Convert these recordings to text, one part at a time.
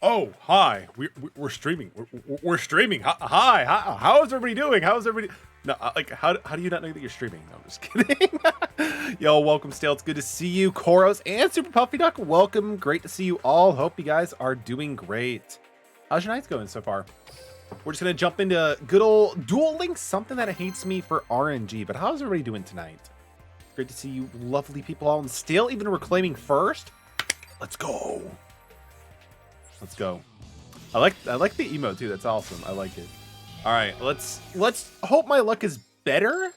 Oh, hi. We're streaming. We're streaming. Hi. How is everybody doing? How is everybody? No, like, how do you not know that you're streaming? No, I'm just kidding. Yo, welcome, Stale. It's good to see you, Koros and Super Puffy Duck. Welcome. Great to see you all. Hope you guys are doing great. How's your nights going so far? We're just gonna jump into good old Duel Links, something that hates me for RNG. But how's everybody doing tonight? Great to see you, lovely people all. And Stale even reclaiming first. Let's go. Let's go. I like the emote too. That's awesome. I like it. All right, let's hope my luck is better.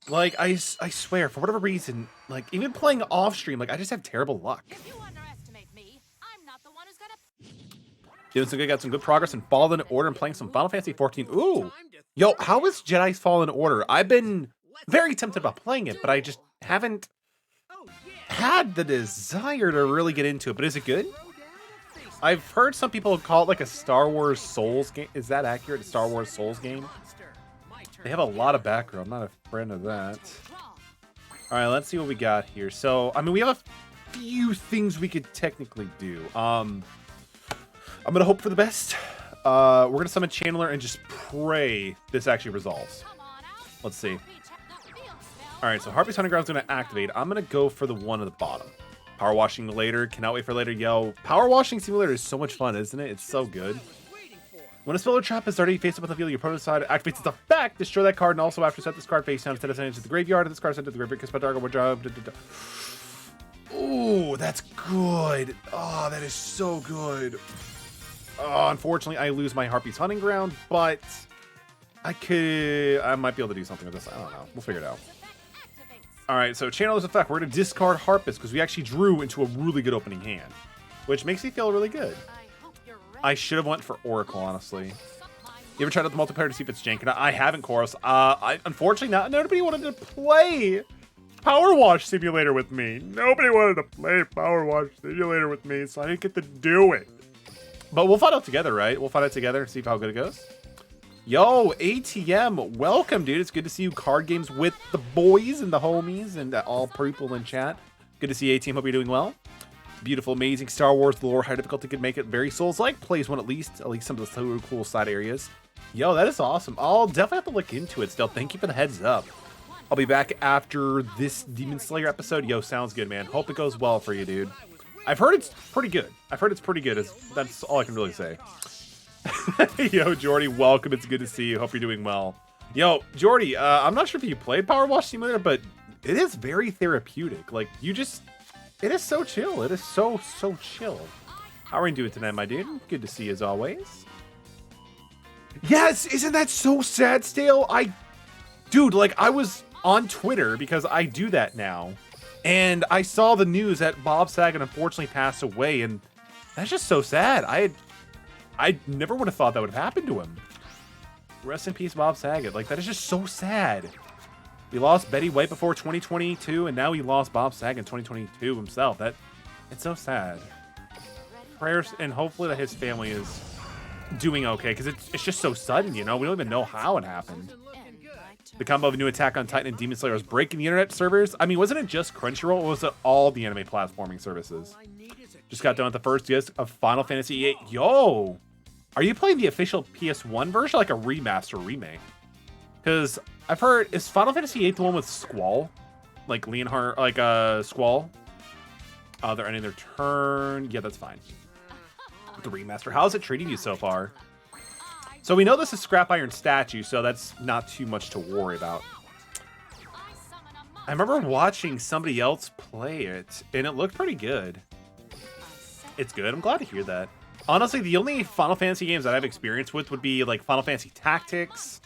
Like I swear, for whatever reason, like even playing off stream, like I just have terrible luck. If you underestimate me, I'm not the one who's gonna. Doing some good, got some good progress in Fallen Order and playing some Final Fantasy 14. Ooh, yo, how is Jedi's Fallen Order? I've been very tempted about playing it, but I just haven't had the desire to really get into it. But is it good? I've heard some people call it like a Star Wars Souls game. Is that accurate? A Star Wars Souls game? They have a lot of background. I'm not a friend of that. All right, let's see what we got here. So, I mean, we have a few things we could technically do. I'm going to hope for the best. We're going to summon Chandler and just pray this actually resolves. Let's see. All right, so Harpy's Hunting Ground is going to activate. I'm going to go for the one at the bottom. Power washing later. Cannot wait for later. Yo, power washing simulator is so much fun, isn't it? It's so good. When a spell trap is already face up on the field, your opponent's side activates its effect. Destroy that card, and also after set this card face down instead of sending it to the graveyard. This card sent to the graveyard because my target would job. Ooh, that's good. Oh, that is so good. Oh, unfortunately, I lose my Harpy's Hunting Ground, but I might be able to do something with this. I don't know. We'll figure it out. All right, so Chandler's effect. We're going to discard Harpist because we actually drew into a really good opening hand, which makes me feel really good. I should have went for Oracle, honestly. You ever tried out the multiplayer to see if it's jank? I haven't, Chorus. Unfortunately, nobody wanted to play Power Wash Simulator with me. Nobody wanted to play Power Wash Simulator with me, so I didn't get to do it. But we'll find out together, right? We'll find out together and see how good it goes. Yo, ATM, welcome, dude. It's good to see you. Card games with the boys and the homies and all people in chat. Good to see ATM. Hope you're doing well. Beautiful, amazing Star Wars lore. High difficulty could make it very Souls-like. Plays one at least some of the so cool side areas. Yo, that is awesome. I'll definitely have to look into it still. Thank you for the heads up. I'll be back after this Demon Slayer episode. Yo, sounds good, man. Hope it goes well for you, dude. I've heard it's pretty good. That's all I can really say. Yo, Jordy, welcome. It's good to see you. Hope you're doing well. Yo, Jordy, I'm not sure if you played Power Wash Simulator, but it is very therapeutic. Like, it is so chill. It is so chill. How are you doing tonight, my dude? Good to see you as always. Yes, isn't that so sad, Stale? Dude, like, I was on Twitter because I do that now, and I saw the news that Bob Saget unfortunately passed away, and that's just so sad. I never would have thought that would have happened to him. Rest in peace, Bob Saget. Like, that is just so sad. We lost Betty White before 2022, and now we lost Bob Saget in 2022 himself. It's so sad. Prayers, and hopefully that his family is doing okay, because it's just so sudden, you know? We don't even know how it happened. The combo of a new Attack on Titan and Demon Slayer was breaking the internet servers. I mean, wasn't it just Crunchyroll, or was it all the anime platforming services? Just got done with the first disc of Final Fantasy VIII. Yo! Are you playing the official PS1 version, or like a remaster remake? Because I've heard, is Final Fantasy VIII the one with Squall? Like Leonhardt, like Squall? They're ending their turn. Yeah, that's fine. The remaster. How is it treating you so far? So we know this is Scrap Iron Statue, so that's not too much to worry about. I remember watching somebody else play it, and it looked pretty good. It's good. I'm glad to hear that. Honestly, the only Final Fantasy games that I've experience with would be like Final Fantasy Tactics.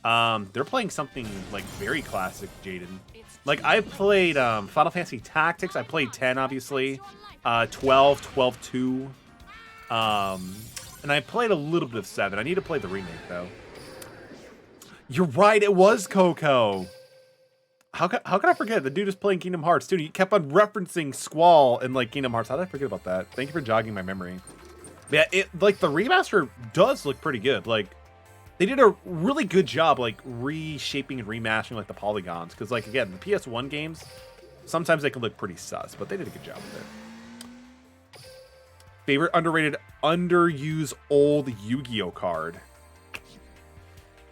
They're playing something like very classic, Jaden. Like I played Final Fantasy Tactics. I played 10, obviously. 12, 12-2. And I played a little bit of 7. I need to play the remake though. You're right. It was Coco. How could I forget? The dude is playing Kingdom Hearts, dude. He kept on referencing Squall and like Kingdom Hearts. How did I forget about that? Thank you for jogging my memory. But yeah, like the remaster does look pretty good. Like they did a really good job, like reshaping and remastering like the polygons. Because like again, the PS1 games, sometimes they can look pretty sus, but they did a good job with it. Favorite underrated, underused old Yu-Gi-Oh card.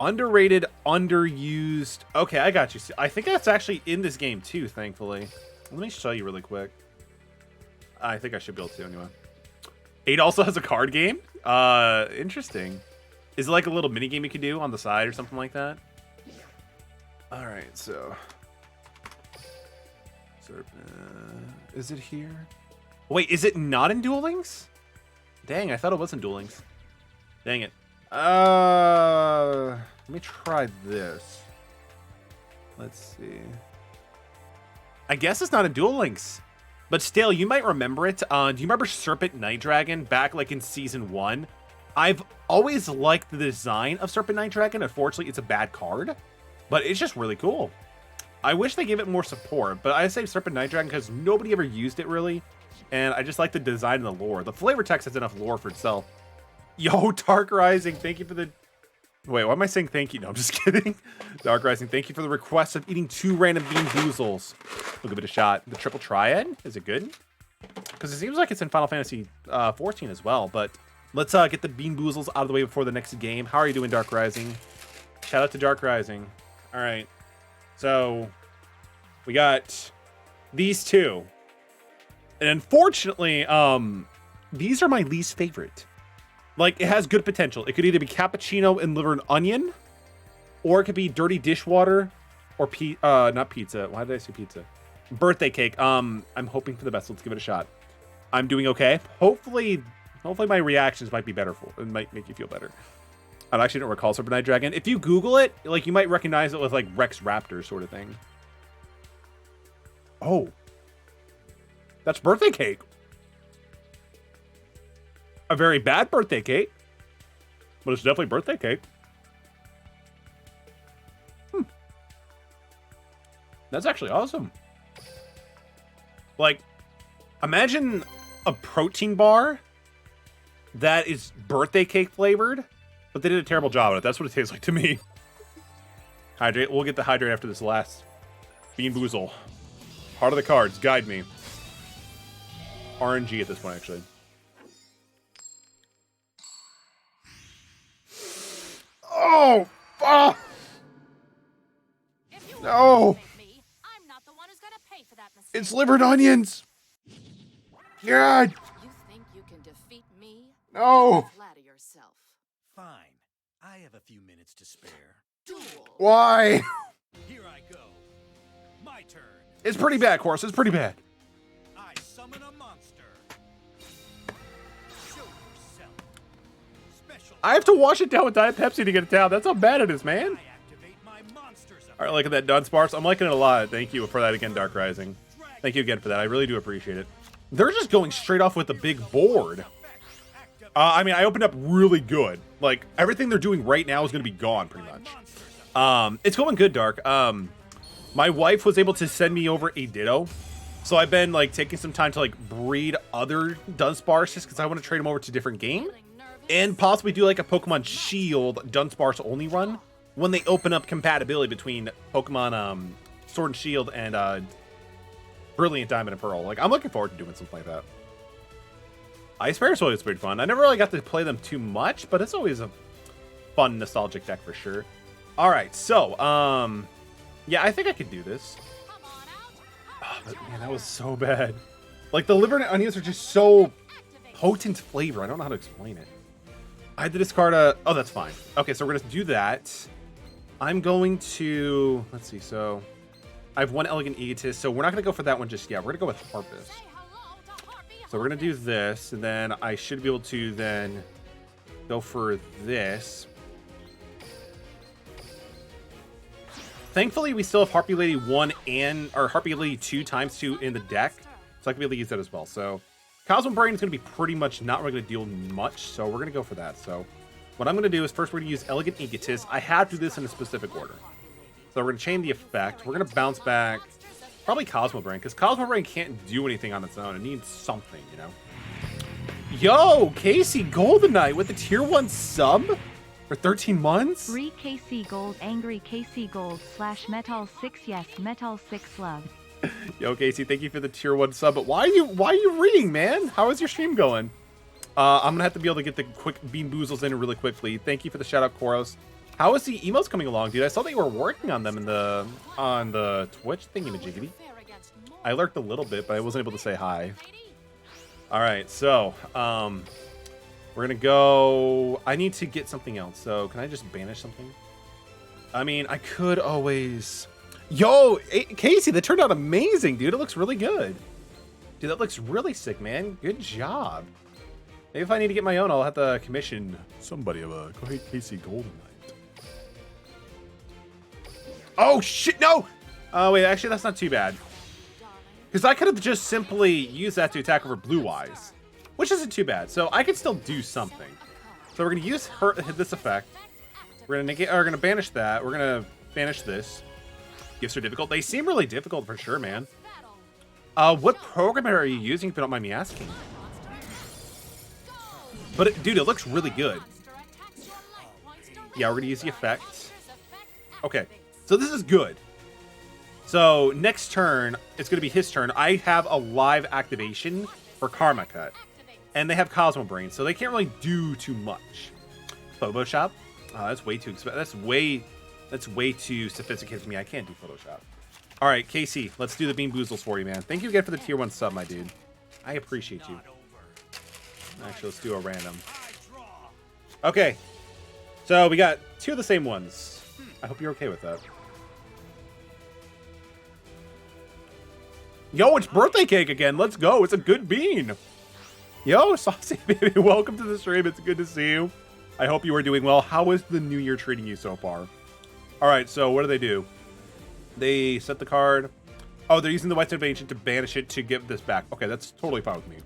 Underrated, underused. Okay, I got you. I think that's actually in this game too, thankfully. Let me show you really quick. I think I should be able to anyway. 8 also has a card game. Interesting. Is it like a little mini game you can do on the side or something like that? All right, so. Is it here? Wait, is it not in Duel Links? Dang, I thought it was in Duel Links. Dang it. Let me try this. Let's see. I guess it's not in Duel Links. But still, you might remember it. Do you remember Serpent Night Dragon back like in Season 1? I've always liked the design of Serpent Night Dragon. Unfortunately, it's a bad card. But it's just really cool. I wish they gave it more support. But I say Serpent Night Dragon because nobody ever used it really. And I just like the design and the lore. The flavor text has enough lore for itself. Yo, Dark Rising, thank you for the... Wait, why am I saying thank you? No, I'm just kidding. Dark Rising, thank you for the request of eating 2 random Bean Boozles. We'll give it a shot. The Triple Triad, is it good? Because it seems like it's in Final Fantasy 14 as well. But let's get the Bean Boozles out of the way before the next game. How are you doing, Dark Rising? Shout out to Dark Rising. All right. So, we got these 2. And unfortunately, these are my least favorite. Like, it has good potential. It could either be cappuccino and liver and onion, or it could be dirty dishwater, or not pizza. Why did I say pizza? Birthday cake. I'm hoping for the best. Let's give it a shot. I'm doing okay. Hopefully my reactions might be better. It might make you feel better. I actually don't recall Serpent Night Dragon. If you Google it, like, you might recognize it with like Rex Raptor sort of thing. Oh. That's birthday cake. A very bad birthday cake. But it's definitely birthday cake. That's actually awesome. Like, imagine a protein bar that is birthday cake flavored, but they did a terrible job on it. That's what it tastes like to me. Hydrate. We'll get the hydrate after this last Bean Boozle. Heart of the cards. Guide me. RNG at this point, actually. Oh, fuck! No! I'm not the one who's gonna pay for that mistake. It's liver and onions! God! You think you can defeat me? No! Flatter yourself. Fine. I have a few minutes to spare. Duel. Why? Here I go. My turn. It's pretty bad, Course. It's pretty bad. I summon a monster. Show yourself. Special. I have to wash it down with Diet Pepsi to get it down. That's how bad it is, man. I activate my monsters. All right, look at that Dunsparce. I'm liking it a lot. Thank you for that again, Dark Rising. Thank you again for that. I really do appreciate it. They're just going straight off with the big board. I mean, I opened up really good. Like, everything they're doing right now is going to be gone, pretty much. It's going good, Dark. My wife was able to send me over a Ditto. So I've been, like, taking some time to, like, breed other Dunsparce just because I want to trade them over to a different game. And possibly do, like, a Pokemon Shield Dunsparce only run when they open up compatibility between Pokemon Sword and Shield and Brilliant Diamond and Pearl. Like, I'm looking forward to doing something like that. Ice Bear is always pretty fun. I never really got to play them too much, but it's always a fun, nostalgic deck for sure. All right, so, yeah, I think I could do this. Oh, but man, that was so bad. Like, the liver and onions are just so potent flavor. I don't know how to explain it. I had to discard a... Oh, that's fine. Okay, so we're going to do that. I'm going to... Let's see, so... I have one Elegant Egotist, so we're not going to go for that one just yet. We're going to go with Harpist. So we're going to do this, and then I should be able to then go for this. Thankfully, we still have Harpy Lady 1 and... Or Harpy Lady 2 ×2 in the deck, so I can be able to use that as well. So Cosmo Brain is going to be pretty much not really going to deal much, so we're going to go for that. So what I'm going to do is first we're going to use Elegant Egotist. I have to do this in a specific order. So we're going to chain the effect. We're going to bounce back probably Cosmo Brain, because Cosmo Brain can't do anything on its own. It needs something, you know? Yo, Casey Goldenite with the tier 1 sub for 13 months? Free KC Gold, angry KC Gold / Metal 6, yes, Metal 6 love. Yo, Casey, thank you for the tier 1 sub. But why are you reading, man? How is your stream going? I'm gonna have to be able to get the quick Bean Boozles in really quickly. Thank you for the shout out, Koros. How is the emails coming along, dude? I saw that you were working on them in the on the Twitch thingy-majiggity. I lurked a little bit, but I wasn't able to say hi. All right, so we're gonna go. I need to get something else. So can I just banish something? I mean, I could always. Yo, Casey, that turned out amazing, dude. It looks really good. Dude, that looks really sick, man. Good job. Maybe if I need to get my own, I'll have to commission somebody of a Casey Golden Knight. Oh, shit, no! Oh, wait, actually, that's not too bad. Because I could have just simply used that to attack over Blue Eyes, which isn't too bad. So I can still do something. So we're going to use this effect. We're going to banish that. We're going to banish this. Gifts are difficult. They seem really difficult for sure, man. What program are you using, if you don't mind me asking? But, dude, it looks really good. Yeah, we're going to use the effect. Okay, so this is good. So, next turn, it's going to be his turn. I have a live activation for Karma Cut. And they have Cosmo Brain, so they can't really do too much. Photoshop? That's way too expensive. That's way too sophisticated for me. I can't do Photoshop. All right, Casey, let's do the Bean Boozles for you, man. Thank you again for the tier 1 sub, my dude. I appreciate you. Actually, let's do a random. Okay, so we got 2 of the same ones. I hope you're okay with that. Yo, it's birthday cake again. Let's go. It's a good bean. Yo, Saucy Baby, welcome to the stream. It's good to see you. I hope you are doing well. How is the new year treating you so far? All right, so what do? They set the card. Oh, they're using the White Stone of Ancient to banish it to give this back. Okay, that's totally fine with me.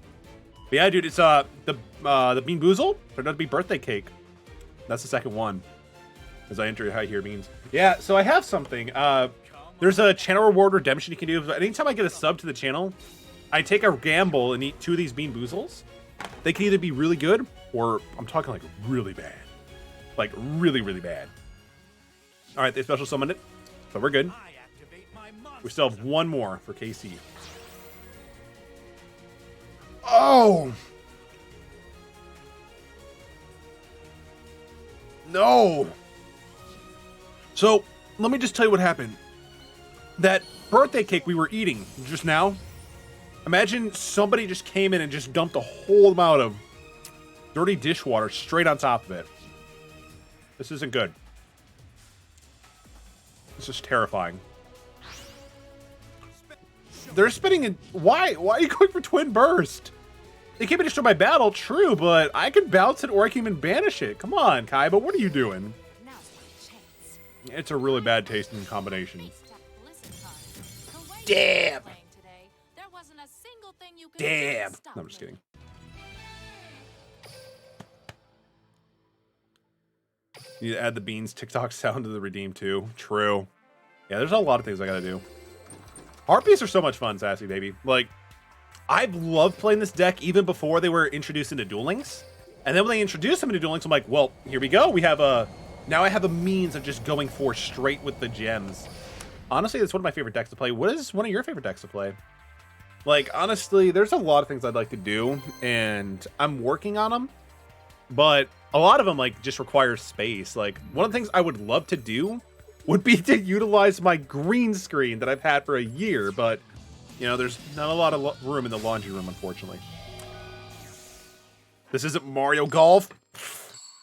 But yeah, dude, it's the Bean Boozle turned out to be birthday cake. That's the second one. As I enter high here beans. Yeah, so I have something. There's a channel reward redemption you can do. Anytime I get a sub to the channel, I take a gamble and eat 2 of these Bean Boozles. They can either be really good or I'm talking like really bad. Like really, really bad. All right, they special summoned it, so we're good. We still have 1 more for KC. Oh! No! So, let me just tell you what happened. That birthday cake we were eating just now, imagine somebody just came in and just dumped a whole amount of dirty dishwater straight on top of it. This isn't good. This is terrifying. They're spinning in. Why? Why are you going for Twin Burst? They can't destroy my battle, true, but I can bounce it or I can even banish it. Come on, Kaiba, what are you doing? It's a really bad tasting combination. Damn! Damn! No, I'm just kidding. Need to add the beans TikTok sound to the redeem too. True. Yeah, there's a lot of things I gotta do. Harpies are so much fun, Sassy Baby. Like, I've loved playing this deck even before they were introduced into Duel Links. And then when they introduced them into Duel Links, I'm like, well, here we go. We have a... Now I have a means of just going for straight with the gems. Honestly, it's one of my favorite decks to play. What is one of your favorite decks to play? Like, honestly, there's a lot of things I'd like to do, and I'm working on them. But a lot of them, like, just require space. Like, one of the things I would love to do would be to utilize my green screen that I've had for a year, but, you know, there's not a lot of room in the laundry room, unfortunately. This isn't Mario Golf.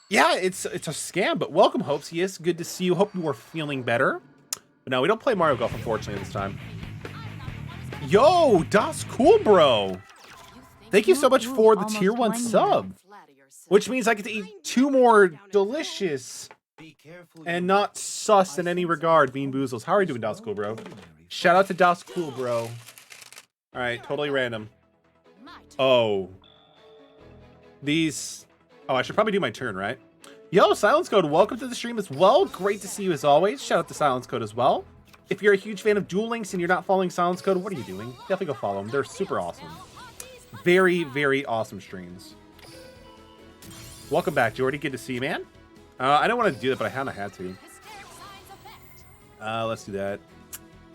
Yeah, it's a scam, but welcome, Hopesius. Good to see you. Hope you are feeling better. But no, we don't play Mario Golf, unfortunately, this time. Yo, Das Cool Bro. Thank you so much for the tier 1 sub. Which means I get to eat 2 more delicious and not sus in any regard Bean Boozles. How are you doing, Das Cool Bro? Shout out to Das Cool Bro. Alright, totally random. Oh. These... Oh, I should probably do my turn, right? Yo, Silence Code, welcome to the stream as well. Great to see you as always. Shout out to Silence Code as well. If you're a huge fan of Duel Links and you're not following Silence Code, what are you doing? Definitely go follow them. They're super awesome. Very, very awesome streams. Welcome back, Jordy. Good to see you, man. I don't want to do it, but I kind of had to. Let's do that.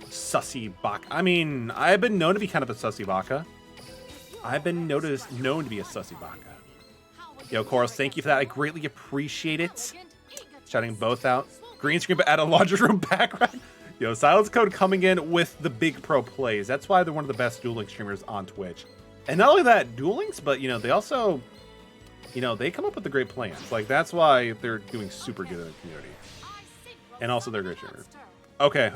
Sussy Baka. I mean, I've been known to be kind of a Sussy Baka. I've been known to be a Sussy Baka. Yo, Chorus, thank you for that. I greatly appreciate it. Shouting both out. Green screen, but add a laundry room background. Yo, Silence Code coming in with the big pro plays. That's why they're one of the best Duel Links streamers on Twitch. And not only that, Duel Links, but, you know, they also, you know, they come up with the great plans. Like, that's why they're doing super good in the community. And also, they're great streamers. Okay,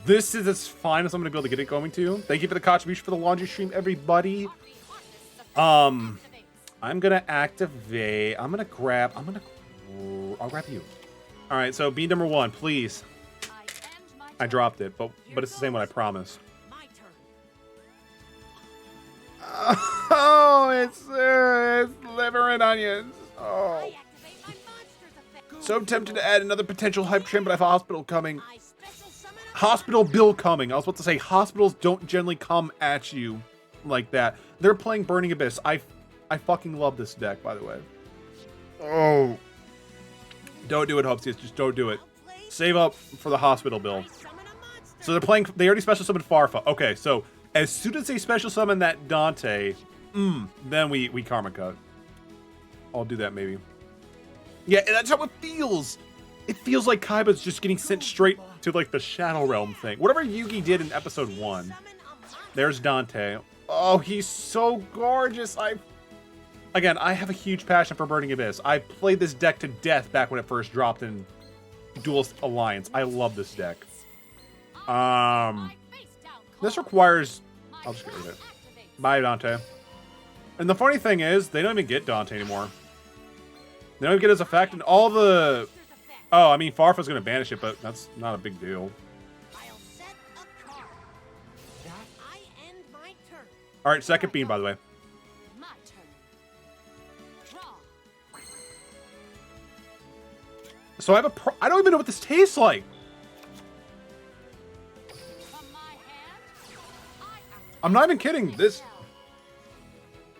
this is as fine as I'm going to be able to get it going to. Thank you for the contribution for the laundry stream, everybody. I'm gonna activate. I'll grab you. All right, so bean number 1, please. I dropped it, but it's the same one I promised. Oh, it's liver and onions. Oh, so tempted to add another potential hype train, but I have a hospital coming. Hospital bill coming. I was about to say hospitals don't generally come at you like that. They're playing Burning Abyss. I fucking love this deck, by the way. Oh. Don't do it, Hopesies. Just don't do it. Save up for the hospital bill. So they already special summoned Farfa. Okay, so as soon as they special summon that Dante, then we Karma Cut. I'll do that maybe. Yeah, and that's how it feels. It feels like Kaiba's just getting sent straight to like the Shadow Realm thing. Whatever Yugi did in episode 1. There's Dante. Oh, he's so gorgeous. Again, I have a huge passion for Burning Abyss. I played this deck to death back when it first dropped in Duelist Alliance. I love this deck. This requires... I'll just get rid of it. Bye, Dante. And the funny thing is, they don't even get Dante anymore. They don't even get his effect, and all the... Oh, I mean, Farfa's going to banish it, but that's not a big deal. Alright, second beam, by the way. So I have I don't even know what this tastes like. I'm not even kidding.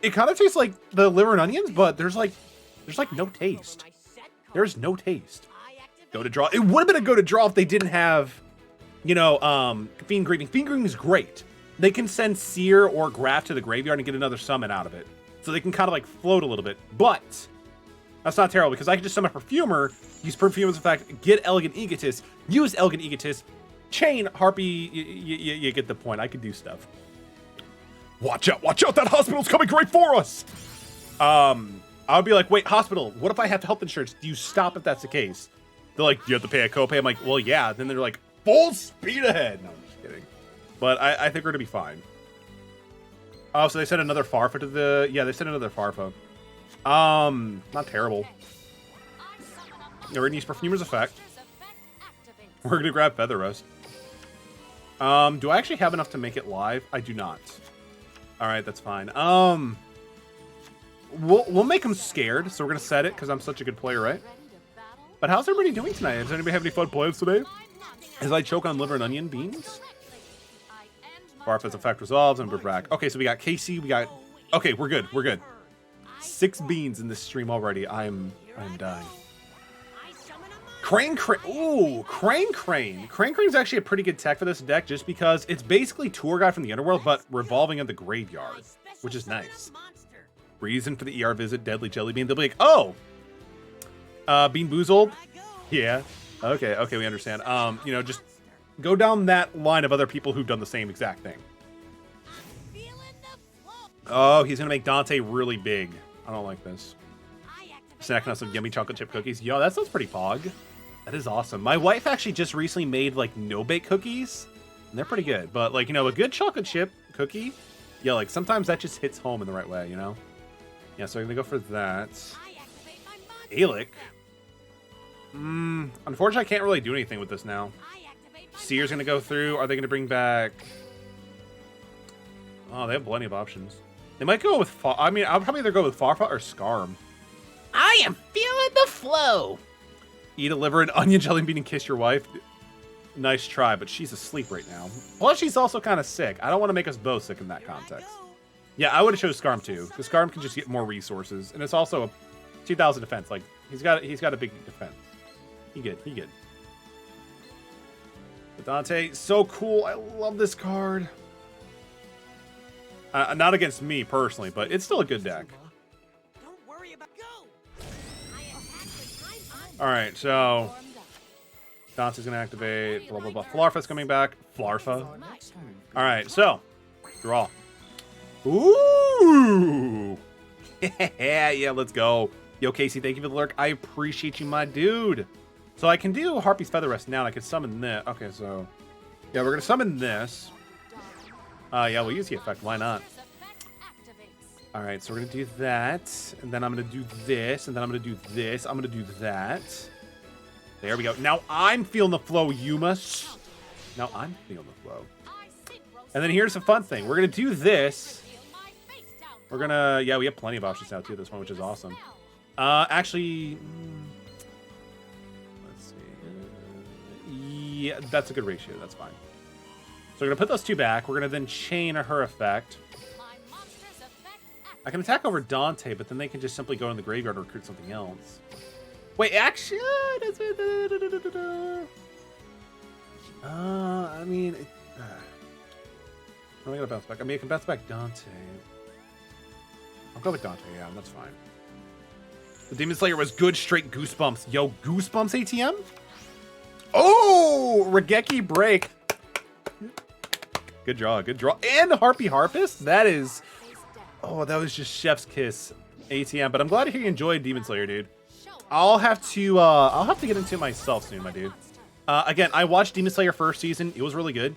It kind of tastes like the liver and onions, but there's like no taste. There's no taste. Go to draw. It would have been a go to draw if they didn't have, you know, Fiend Grieving. Fiend Grieving is great. They can send Seer or Graph to the graveyard and get another summon out of it. So they can kind of like float a little bit. But that's not terrible because I can just summon Perfumer, use Perfumer's effect, get Elegant Egotist, use Elegant Egotist, chain Harpy. You get the point. I could do stuff. Watch out, that hospital's coming right for us. I would be like, wait, hospital, what if I have health insurance? Do you stop if that's the case? They're like, you have to pay a copay. I'm like, well, yeah. Then they're like, full speed ahead. No, I'm just kidding. But I think we're gonna be fine. Oh, so they sent another Farfa to the... Yeah, they sent another Farfa. Not terrible. Yeah, we're gonna use Perfumer's effect. We're gonna grab Feather Rose. Do I actually have enough to make it live? I do not. Alright, that's fine. We'll make them scared, so we're gonna set it because I'm such a good player, right? But how's everybody doing tonight? Does anybody have any fun plans today? As I choke on liver and onion beans? Farfa's effect resolves and we're back. Okay, so we got KC, we got... Okay, we're good, we're good. 6 beans in this stream already. I'm dying. Crane. Ooh, Crane. Crane is actually a pretty good tech for this deck just because it's basically Tour Guide from the Underworld, but revolving in the graveyard, which is nice. Reason for the ER visit, Deadly Jelly Bean. They'll be like, oh, Bean Boozled? Yeah. Okay, we understand. You know, just go down that line of other people who've done the same exact thing. Oh, he's gonna make Dante really big. I don't like this. Snacking on some yummy chocolate chip cookies. Yo, that sounds pretty pog. That is awesome. My wife actually just recently made like no-bake cookies. And they're pretty good. But like, you know, a good chocolate chip cookie, yeah, like sometimes that just hits home in the right way, you know? Yeah, so I'm gonna go for that. Alec. Unfortunately, I can't really do anything with this now. Seer's gonna go through. Are they gonna bring back... Oh, they have plenty of options. They might go with... I mean, I'll probably either go with Farfa or Scarm. I am feeling the flow. Eat a liver and onion jelly bean and kiss your wife. Nice try, but she's asleep right now. Plus, she's also kind of sick. I don't want to make us both sick in that context. Yeah, I would have chose Scarm too, because Scarm can just get more resources, and it's also a 2,000 defense. Like he's got a big defense. He good. But Dante, so cool. I love this card. Not against me personally, but it's still a good deck. All right, so Warmed up. Dante's gonna activate. Blah blah blah. Flarfa's coming back. Flarfa. My turn. All right, so draw. Ooh. Yeah, let's go. Yo, Casey, thank you for the lurk. I appreciate you, my dude. So I can do Harpy's Feather Rest now. And I can summon this. Okay, so yeah, we're gonna summon this. Yeah, we'll use the effect. Why not? Monster's effect activates. All right, so we're gonna do that, and then I'm gonna do this, and then I'm gonna do this. I'm gonna do that. There we go. Now I'm feeling the flow, Yuma. Now I'm feeling the flow. I synchro And then here's a fun thing. We're gonna do this. feel my face down. We're gonna, yeah, we have plenty of options now too. This one, which is awesome. Actually, let's see. Yeah, that's a good ratio. That's fine. So we're gonna put those two back. We're gonna then chain her effect. My monster's effect I can attack over Dante, but then they can just simply go in the graveyard and recruit something else. Wait, actually, I mean, I'm gonna bounce back. I mean, I can bounce back Dante. I'll go with Dante. Yeah, that's fine. The Demon Slayer was good, straight goosebumps. Yo, goosebumps ATM? Oh, Regeki break. Good draw, good draw. And Harpy Harpist? That is... face down. Oh, that was just chef's kiss ATM. But I'm glad to hear you enjoyed Demon Slayer, dude. Show us I'll have to get into it myself soon, my dude. monster. Again, I watched Demon Slayer first season. It was really good.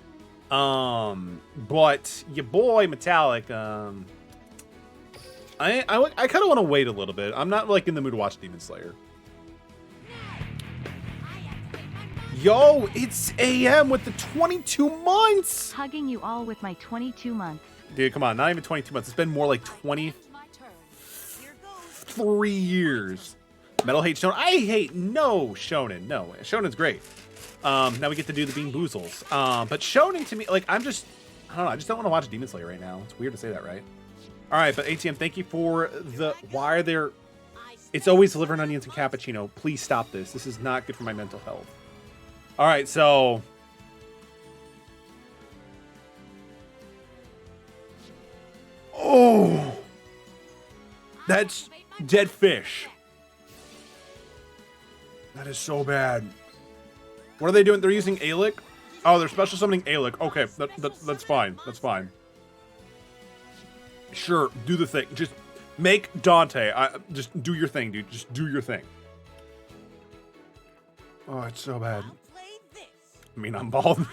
But your boy Metallic, I kind of want to wait a little bit. I'm not like in the mood to watch Demon Slayer. Yo, it's AM with the 22 months. Hugging you all with my 22 months. Dude, come on, not even 22 months. It's been more like 23 My turn. years. Metal hates Shonen. I hate no Shonen. No, Shonen's great. Now we get to do the Bean Boozles. But Shonen to me, like, I don't know. I just don't want to watch Demon Slayer right now. It's weird to say that, right? All right, but ATM, thank you for the. Why are there? It's always liver and onions and cappuccino. Please stop this. This is not good for my mental health. All right, so. Oh, that's dead fish. That is so bad. What are they doing? They're using Aelec? Oh, they're special summoning Aelec. Okay, that's fine. That's fine. Sure, do the thing. Just make Dante. Just do your thing, dude. Just do your thing. Oh, it's so bad. I mean, I'm bald.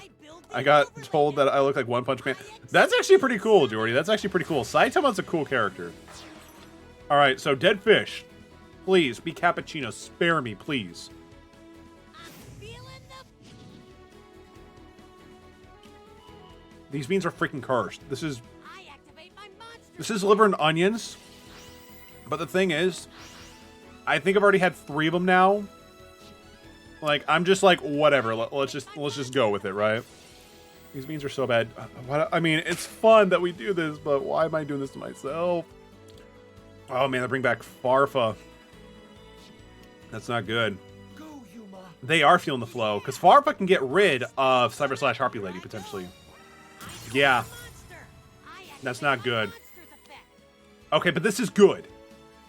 I got told that I look like One Punch Man. That's actually pretty cool, Jordy. That's actually pretty cool. Saitama's a cool character. All right, so dead fish. Please, be cappuccino. Spare me, please. These beans are freaking cursed. This is liver and onions. But the thing is, I think I've already had 3 of them now. Like, I'm just like, whatever. Let's just go with it, right? These beans are so bad. I mean, it's fun that we do this, but why am I doing this to myself? Oh man, they bring back Farfa. That's not good. Go, Yuma. They are feeling the flow, because Farfa can get rid of Cyber / Harpy Lady, potentially. Yeah. That's not good. Okay, but this is good.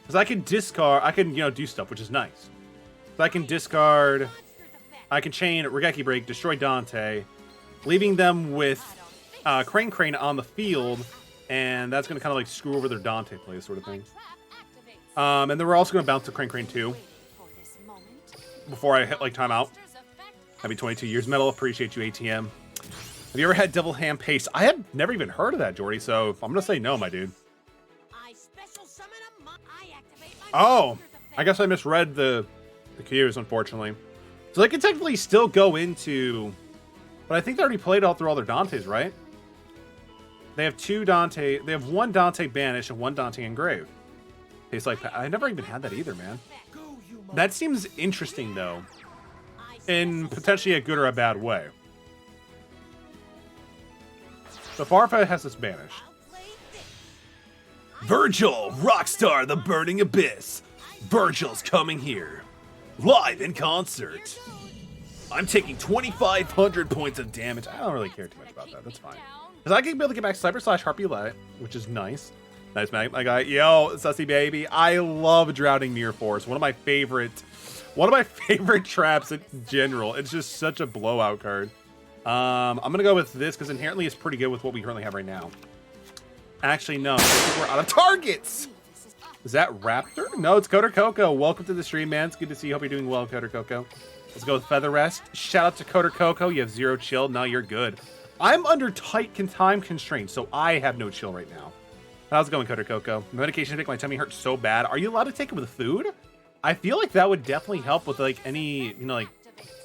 Because I can discard, do stuff, which is nice. So I can discard, I can chain Regeki Break, destroy Dante, leaving them with Crane on the field, and that's going to kind of like screw over their Dante play, sort of thing. And then we're also going to bounce to Crane 2 before I hit like timeout. Happy 22 years, Metal. Appreciate you, ATM. Have you ever had Devil Hand Paste? I have never even heard of that, Jordy, so I'm going to say no, my dude. Oh, I guess I misread the cues, unfortunately. So they can technically still go into... But I think they already played all through all their Dantes, right? They have 2 Dante... They have 1 Dante Banished and 1 Dante Engraved. Tastes like... I never even had that either, man. That seems interesting, though. In potentially a good or a bad way. So Farfa has this Banished. Virgil, Rockstar, The Burning Abyss. Virgil's coming here. Live in concert. I'm taking 2,500 points of damage. I don't really care too much about that. That's fine. Because I can be able to get back Cyber / Harpy Light, which is nice. Nice, man. I got, yo, Sussy Baby. I love Drowning Near Force. One of my favorite One of my favorite traps in general. It's just such a blowout card. I'm gonna go with this because inherently it's pretty good with what we currently have right now. Actually, no, I think we're out of targets. Is that Raptor? No, it's Coder Coco. Welcome to the stream, man. It's good to see you. Hope you're doing well, Coder Coco. Let's go with Feather Rest. Shout out to Coder Coco. You have 0 chill. No, you're good. I'm under tight time constraints, so I have no chill right now. How's it going, Coder Coco? Medication to make my tummy hurt so bad. Are you allowed to take it with food? I feel like that would definitely help with like any, you know, like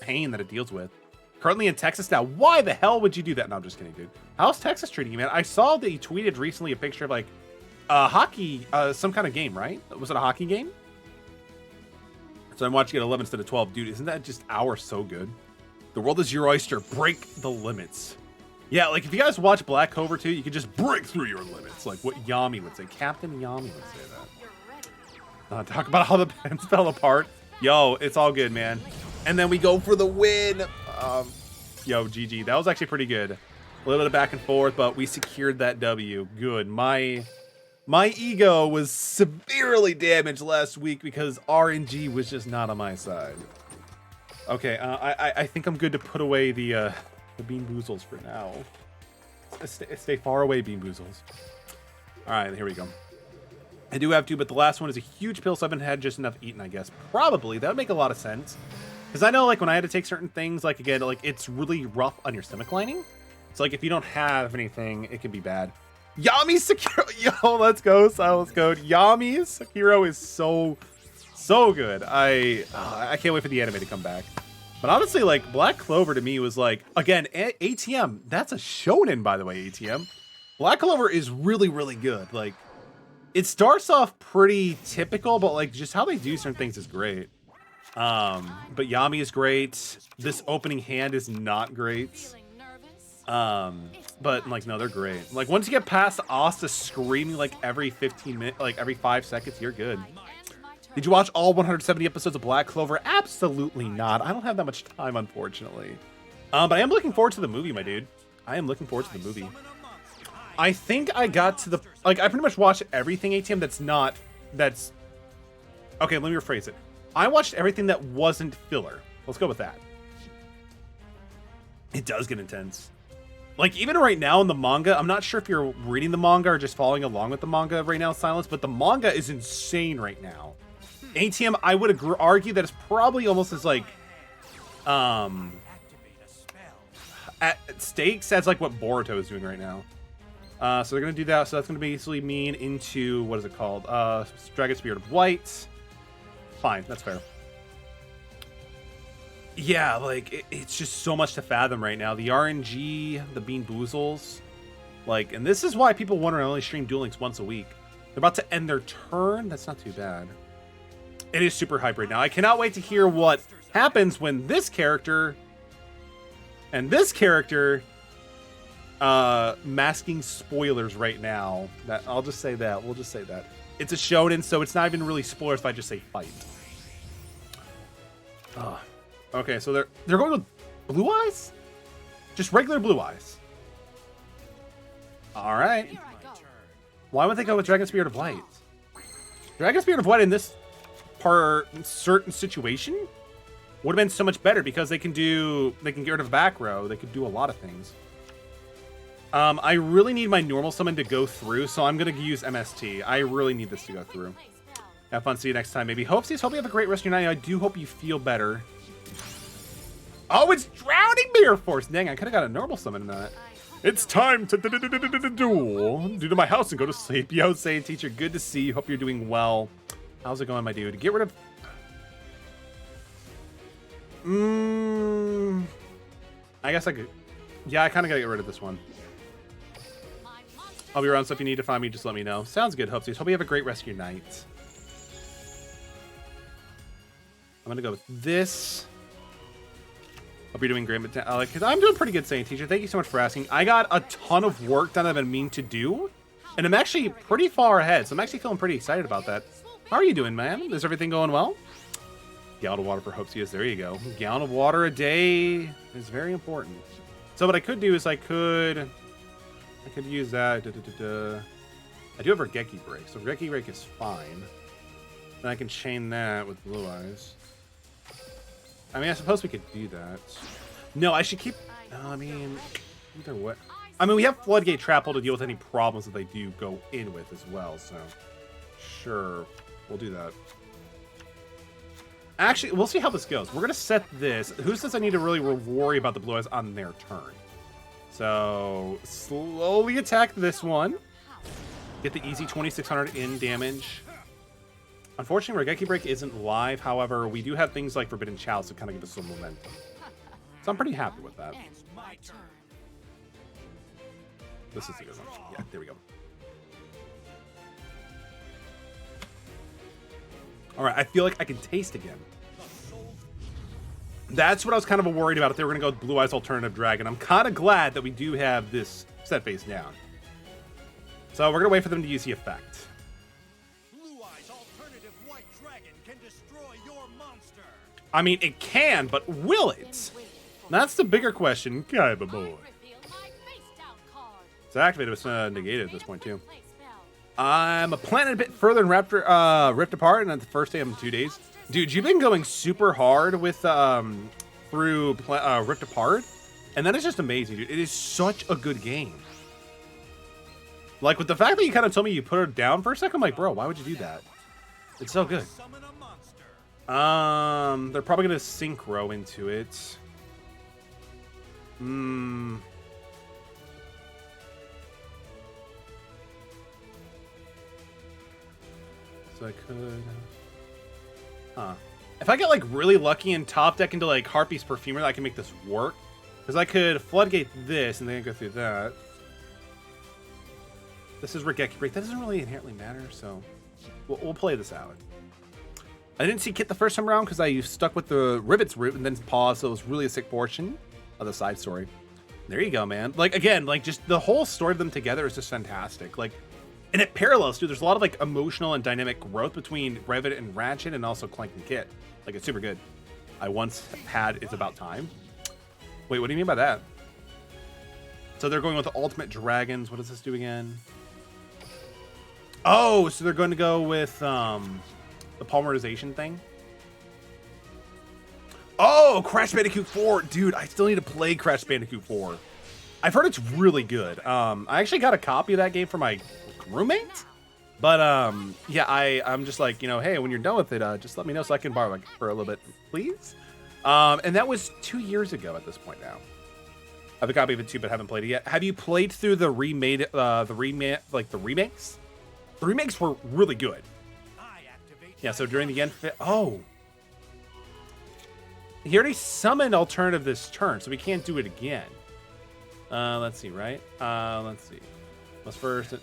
pain that it deals with. Currently in Texas now. Why the hell would you do that? No, I'm just kidding, dude. How's Texas treating you, man? I saw that you tweeted recently a picture of like hockey, some kind of game, right? Was it a hockey game? So I'm watching it 11 instead of 12. Dude, isn't that just so good? The world is your oyster. Break the limits. Yeah, like if you guys watch Black Clover 2, you can just break through your limits. Like what Yami would say. Captain Yami would say that. Talk about how the pens fell apart. Yo, it's all good, man. And then we go for the win. Yo, GG. That was actually pretty good. A little bit of back and forth, but we secured that W. Good. My ego was severely damaged last week because RNG was just not on my side. Okay, I think I'm good to put away the Bean Boozles for now. Stay far away, Bean Boozles. All right, here we go. I do have to, but the last one is a huge pill, so I haven't had just enough eaten, I guess. Probably. That would make a lot of sense. Because I know, like, when I had to take certain things, like, again, like, it's really rough on your stomach lining. So, like, if you don't have anything, it can be bad. Yami Sekiro! Yo, let's go, Silas Code. Yami Sekiro is so good. I can't wait for the anime to come back. But honestly, like, Black Clover to me was like, again, ATM. That's a shonen, by the way, ATM. Black Clover is really, really good. Like, it starts off pretty typical, but, like, just how they do certain things is great. But Yami is great. This opening hand is not great. But like, no, they're great. Like, once you get past Asta screaming like every 15 minutes, like every 5 seconds, you're good. Did you watch all 170 episodes of Black Clover? Absolutely not. I don't have that much time, unfortunately. But I am looking forward to the movie, my dude. I am looking forward to the movie. I think I got to the, like, I pretty much watched everything ATM that's, okay, let me rephrase it. I watched everything that wasn't filler. Let's go with that. It does get intense. Like, even right now in the manga, I'm not sure if you're reading the manga or just following along with the manga right now, Silence, but the manga is insane right now. ATM, I would argue that it's probably almost as, like, at stakes as, like, what Boruto is doing right now. So they're going to do that. So that's going to basically mean into, what is it called? Dragon Spirit of White. Fine, that's fair. Yeah, like, it's just so much to fathom right now. The RNG, the Bean Boozles. Like, and this is why people wonder I only stream Duel Links once a week. They're about to end their turn. That's not too bad. It is super hype right now. I cannot wait to hear what happens when this character and this character masking spoilers right now. That I'll just say that. We'll just say that. It's a shonen, so it's not even really spoilers if I just say fight. Okay, so they're going with blue eyes? Just regular blue eyes. All right. Why would they go with Dragon Spirit of Light? Dragon Spirit of Light in this certain situation would have been so much better because they can get rid of back row. They could do a lot of things. I really need my normal summon to go through, so I'm going to use MST. I really need this to go through. Have fun. See you next time, maybe. Hope you have a great rest of your night. I do hope you feel better. Oh, it's Drowning Mirror Force. Dang, I could have got a normal summon in that. It's time to duel. Do to my house and go to sleep. Yo, Saiyan Teacher, good to see you. Hope you're doing well. How's it going, my dude? Get rid of... I guess I could... Yeah, I kind of got to get rid of this one. I'll be around, so if you need to find me, just let me know. Sounds good, Hoopsies. Hope you have a great rest of your night. I'm going to go with this. Hope you're doing great, because I'm doing pretty good, Saiyan Teacher. Thank you so much for asking. I got a ton of work done that I've been meaning to do, and I'm actually pretty far ahead, so I'm actually feeling pretty excited about that. How are you doing, man? Is everything going well? Gallon of water for Hoopsies. There you go. A gallon of water a day is very important. So what I could do is I could use that. I do have Regeki Break, so Regeki Break is fine. Then I can chain that with Blue Eyes. I mean, I suppose we could do that. No, I should keep... No, I mean, either way. I mean, we have Floodgate Trapple to deal with any problems that they do go in with as well, so... Sure, we'll do that. Actually, we'll see how this goes. We're going to set this. Who says I need to really worry about the Blue Eyes on their turn? So, slowly attack this one. Get the easy 2600 in damage. Unfortunately, Regeki Break isn't live. However, we do have things like Forbidden Chalice to kind of give us some momentum. So I'm pretty happy with that. It's my turn. This is a good one. Yeah, there we go. All right, I feel like I can taste again. That's what I was kind of worried about, if they were going to go with Blue Eyes Alternative Dragon. I'm kind of glad that we do have this set face down. So we're going to wait for them to use the effect. Blue Eyes Alternative White Dragon can destroy your monster. I mean, it can, but will it? That's the bigger question. Okay, boy. Reveal my face down card. It's activated, it's negated at this point, too. I'm planning a bit further in Rift Apart, and at the first day of 2 days. Dude, you've been going super hard with through Rift Apart, and that is just amazing, dude. It is such a good game. Like, with the fact that you kind of told me you put it down for a second, I'm like, bro, why would you do that? It's so good. Summon a monster. They're probably gonna synchro into it. So I could... Huh. If I get, like, really lucky and top deck into, like, Harpy's Perfumer, I can make this work. Because I could Floodgate this, and then go through that. This is Regeki Break. That doesn't really inherently matter, so... We'll play this out. I didn't see Kit the first time around, because I stuck with the Rivets route, and then paused, so it was really a sick portion of the side story. There you go, man. Like, again, like, just the whole story of them together is just fantastic. Like... And it parallels, too. There's a lot of, like, emotional and dynamic growth between Rivet and Ratchet and also Clank and Kit. Like, it's super good. I once had It's About Time. Wait, what do you mean by that? So they're going with the Ultimate Dragons. What does this do again? Oh, so they're going to go with the polymerization thing? Oh, Crash Bandicoot 4. Dude, I still need to play Crash Bandicoot 4. I've heard it's really good. I actually got a copy of that game for my roommate, but yeah, I'm just like, you know, hey, when you're done with it, just let me know so I can borrow it for a little bit, please. And that was 2 years ago at this point now. I have a copy of it too, but haven't played it yet. Have you played through the remakes? The remakes were really good. Yeah, so during the end, oh, he already summoned alternative this turn, so we can't do it again. Let's see, right? Let's see. Let's first.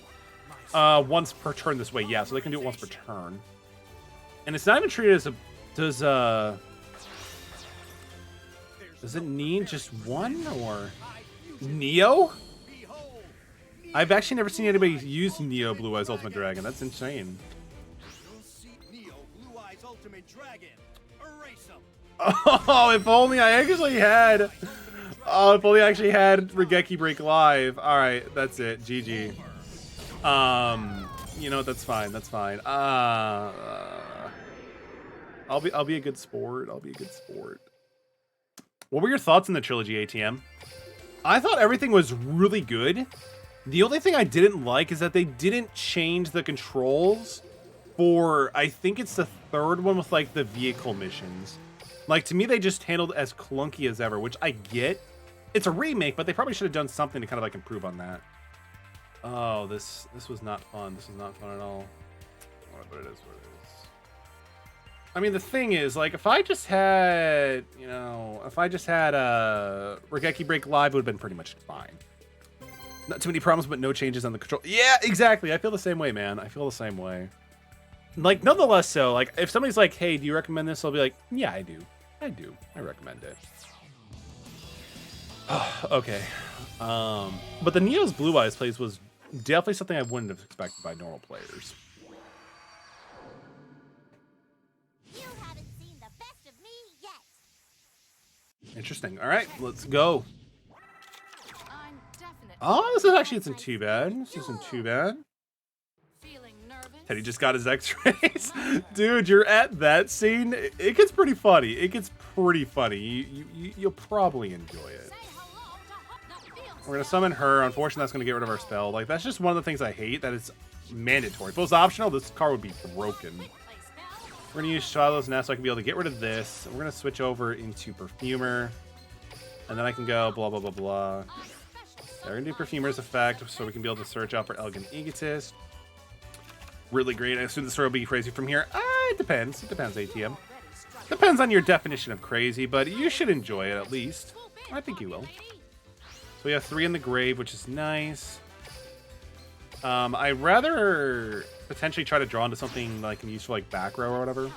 Once per turn this way, yeah, so they can do it once per turn. And it's not even treated as a... Does it need just one, or... Neo? I've actually never seen anybody use Neo Blue Eyes Ultimate Dragon. That's insane. Neo Blue Eyes Ultimate Dragon. Erase them. Oh, if only I actually had... Oh, if only I actually had Regeki Break live. Alright, that's it. GG. You know, that's fine. That's fine. I'll be a good sport. I'll be a good sport. What were your thoughts on the trilogy, ATM? I thought everything was really good. The only thing I didn't like is that they didn't change the controls for, I think it's the third one with, like, the vehicle missions. Like, to me, they just handled it as clunky as ever, which I get. It's a remake, but they probably should have done something to kind of, like, improve on that. Oh, this was not fun. This is not fun at all. But it is what it is. I mean, the thing is, like, if I just had, you know, Regeki Break Live, it would have been pretty much fine. Not too many problems, but no changes on the control. Yeah, exactly. I feel the same way, man. I feel the same way. Like, nonetheless, so, like, if somebody's like, hey, do you recommend this? I'll be like, yeah, I do. I recommend it. Okay. But the Neo's Blue Eyes plays was definitely something I wouldn't have expected by normal players. You haven't seen the best of me yet. Interesting. All right, let's go. I'm definitely Oh, this isn't too bad. This isn't too bad. feeling nervous. Teddy just got his X-rays. Dude, you're at that scene. It gets pretty funny. It gets pretty funny. You'll probably enjoy it. We're gonna summon her. Unfortunately, that's gonna get rid of our spell. Like, that's just one of the things I hate, that it's mandatory. If it was optional, this card would be broken. We're gonna use Shadow's Nest so I can be able to get rid of this. We're gonna switch over into Perfumer. And then I can go blah, blah, blah, blah. They're gonna do Perfumer's effect, so we can be able to search out for Elegant Egotist. Really great. I assume the story will be crazy from here. It depends. It depends, ATM. Depends on your definition of crazy, but you should enjoy it at least. I think you will. So we have 3 in the grave, which is nice. I'd rather potentially try to draw into something that I can use for like back row or whatever. So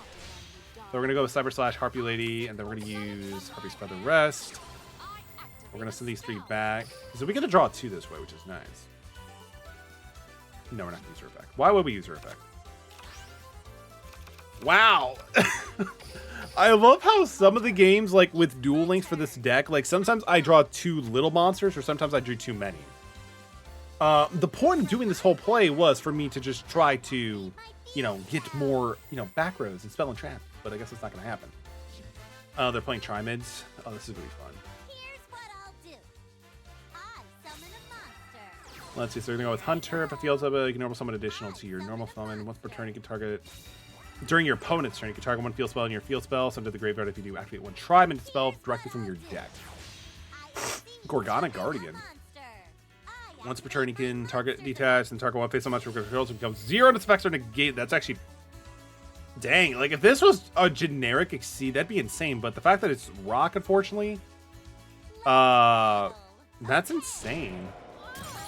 we're gonna go with Cyber Slash, Harpy Lady, and then we're gonna use Harpy's Feather Rest. We're gonna send these 3 back. So we get to draw 2 this way, which is nice. No, we're not gonna use her effect. Why would we use her effect? Wow. I love how some of the games, like with Duel Links for this deck, like sometimes I draw 2 little monsters or sometimes I drew too many. The point of doing this whole play was for me to just try to, you know, get more, you know, back rows and spell and trap, but I guess it's not going to happen. They're playing Trimids. Oh, this is going to be fun. Here's what I'll do. I summon a monster. Let's see, so we're going to go with Hunter. If it feels up, you can normal summon additional to your normal summon. Once per turn, you can target... During your opponent's turn, you can target 1 field spell in your field spell. Send to the graveyard if you do activate 1 Trimid spell directly from your deck. Gorgona Guardian. Once per turn, you can target detach and target 1 face on monster controls. It becomes 0 and its effects are negate. That's actually... Dang, like if this was a generic Exceed, that'd be insane. But the fact that it's rock, unfortunately... that's insane.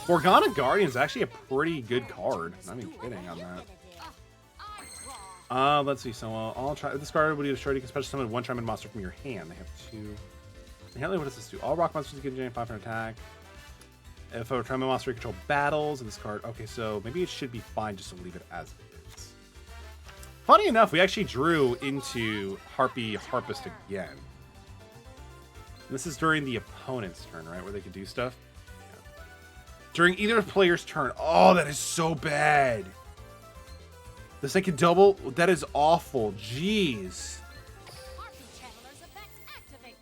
Gorgona Guardian is actually a pretty good card. Not even kidding on that. Let's see. So I'll try. This card will do a short. You can special summon 1 Trimid monster from your hand. They have 2. Inherently, what does this do? All rock monsters can generate 5 for attack. If a Trimid monster you control battles in this card. Okay, so maybe it should be fine just to leave it as it is. Funny enough, we actually drew into Harpy Harpist again. And this is during the opponent's turn, right, where they could do stuff. Yeah. During either player's turn. Oh, that is so bad. This thing can double? That is awful. Jeez.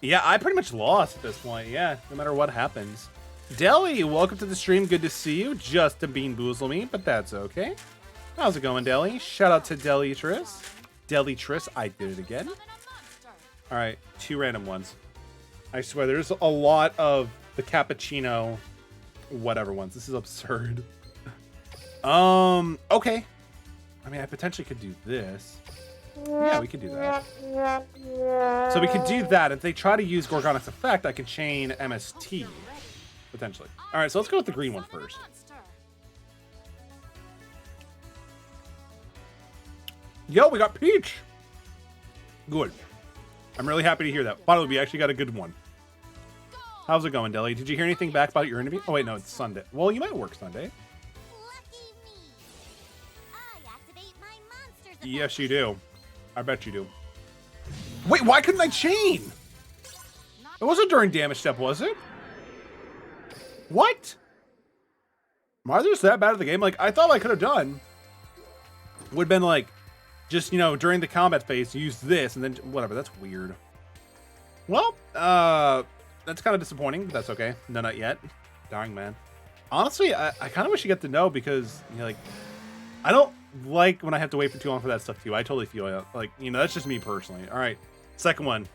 Yeah, I pretty much lost at this point. Yeah, no matter what happens. Deli, welcome to the stream. Good to see you. Just to bean boozle me, but that's okay. How's it going, Deli? Shout out to Deli-Tris. Deli-Tris, I did it again. All right, 2 random ones. I swear, there's a lot of the cappuccino whatever ones. This is absurd. Okay. I mean, I potentially could do this. Yeah, we could do that. So we could do that. If they try to use Gorgona's effect, I can chain MST. Potentially. All right, so let's go with the green one first. Yo, we got Peach! Good. I'm really happy to hear that. Finally, we actually got a good one. How's it going, Deli? Did you hear anything back about your interview? Oh, wait, no, it's Sunday. Well, you might work Sunday. Yes, you do. I bet you do. Wait, why couldn't I chain? It wasn't during damage step, was it? What? Am I just that bad at the game? Like, I thought I could have done. Would have been like, just, you know, during the combat phase, use this, and then whatever. That's weird. Well, that's kind of disappointing, but that's okay. No, not yet. Dying, man. Honestly, I kind of wish you get to know because, you know, like, I don't like when I have to wait for too long for that stuff too. I totally feel it. Like, you know, that's just me personally. All right, second one.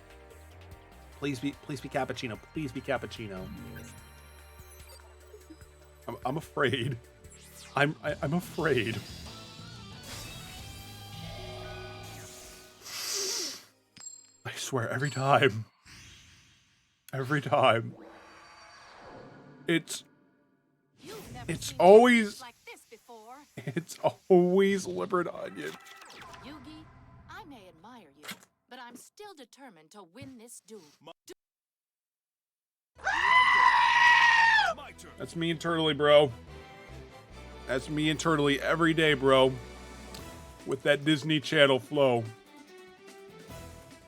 Please be cappuccino. Please be cappuccino. I'm afraid. I'm afraid. I swear, every time. It's always. It's always liver and onion. Yugi, I may admire you, but I'm still determined to win this duel. That's me internally, bro. That's me internally every day, bro. With that Disney Channel flow.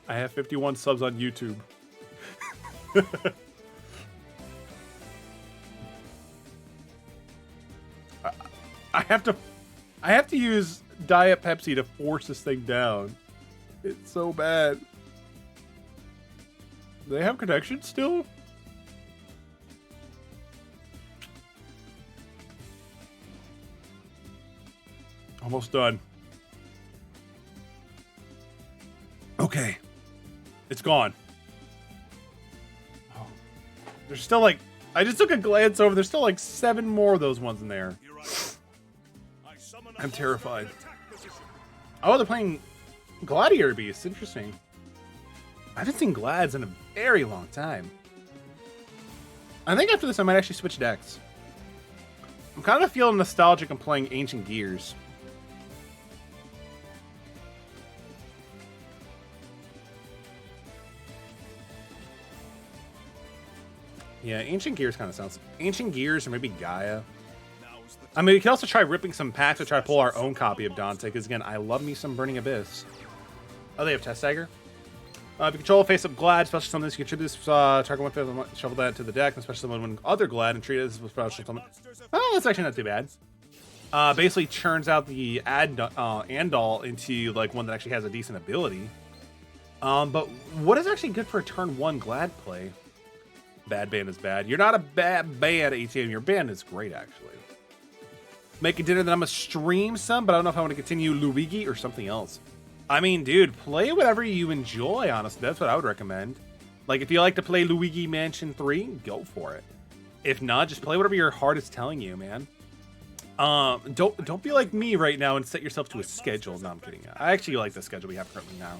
I have 51 subs on YouTube. I have to use Diet Pepsi to force this thing down. It's so bad. Do they have connection still? Almost done. Okay. It's gone. Oh. There's still like... I just took a glance over. There's still like 7 more of those ones in there. I'm terrified. Oh, they're playing Gladiator Beasts. Interesting. I haven't seen Glads in a very long time. I think after this I might actually switch decks. I'm kind of feeling nostalgic and playing Ancient Gears. Yeah, Ancient Gears kind of sounds... Ancient Gears or maybe Gaia. I mean, we could also try ripping some packs to try to pull our own copy of Dante, because again, I love me some Burning Abyss. Oh, they have Test Dagger? If you control a face-up Glad, special summon this, you can choose this target one face, shuffle that to the deck, and special summon one other Glad and treat it as a special summon. Oh, that's actually not too bad. Basically churns out the Andal into like one that actually has a decent ability. But what is actually good for a turn 1 Glad play? Bad band is bad. You're not a bad band, ATM. Your band is great, actually. Make a dinner that I'm gonna stream some, but I don't know if I want to continue Luigi or something else. I mean, dude, play whatever you enjoy, honestly. That's what I would recommend. Like, if you like to play Luigi Mansion 3, go for it. If not, just play whatever your heart is telling you, man. Don't be like me right now and set yourself to a schedule. No, I'm kidding. I actually like the schedule we have currently now.